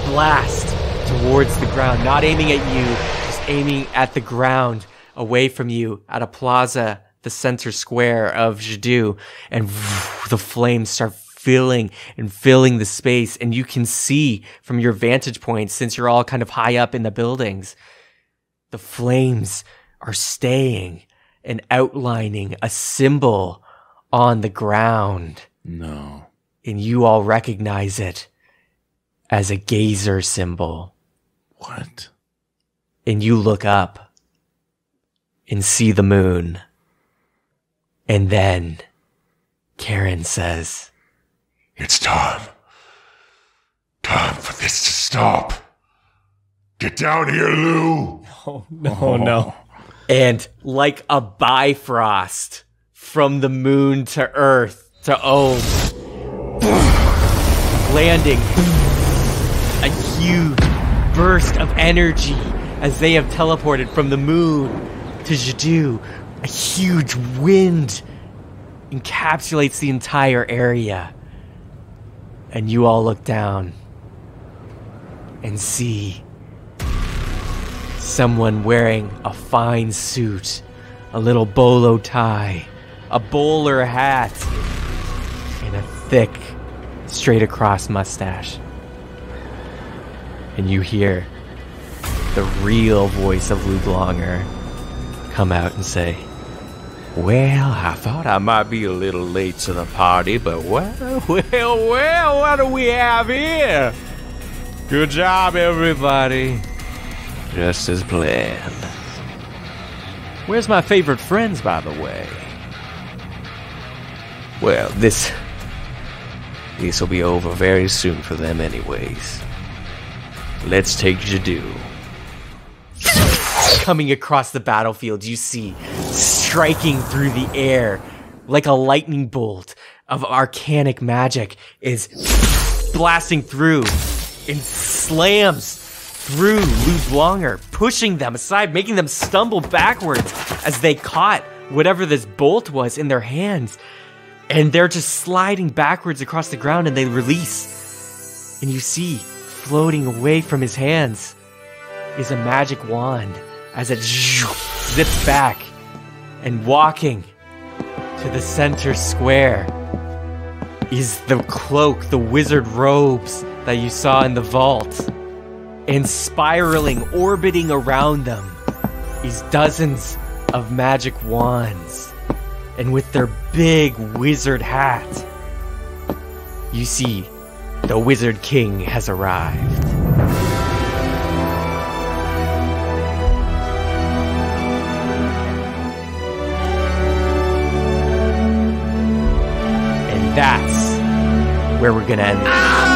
blast towards the ground, not aiming at you, just aiming at the ground away from you at a plaza, the center square of Jadoo, and the flames start filling and filling the space, and you can see from your vantage point, since you're all kind of high up in the buildings, the flames are staying and outlining a symbol on the ground. no. And you all recognize it as a gazer symbol. What? And you look up and see the moon. And then Karen says, It's time. Time for this to stop. Get down here, Lou. Oh, no. and like a bifrost from the moon to Earth to Ohm, landing a huge burst of energy as they have teleported from the moon to Jadu. A huge wind encapsulates the entire area. And you all look down and see someone wearing a fine suit, a little bolo tie, a bowler hat, and a thick, straight-across mustache. And you hear the real voice of Luke Longer come out and say, "Well, I thought I might be a little late to the party, but well, what do we have here? Good job, everybody. Just as planned. Where's my favorite friends, by the way? Well, this will be over very soon for them anyways. Let's take Jadu." Coming across the battlefield, you see, striking through the air like a lightning bolt of arcanic magic, is blasting through and slams through Luke Longer, pushing them aside, making them stumble backwards as they caught whatever this bolt was in their hands. And they're just sliding backwards across the ground, and they release. And you see, floating away from his hands is a magic wand as it zips back, and walking to the center square is the cloak, the wizard robes that you saw in the vault. And spiraling, orbiting around them is dozens of magic wands. And with their big wizard hat, you see the Wizard King has arrived. And that's where we're gonna end this.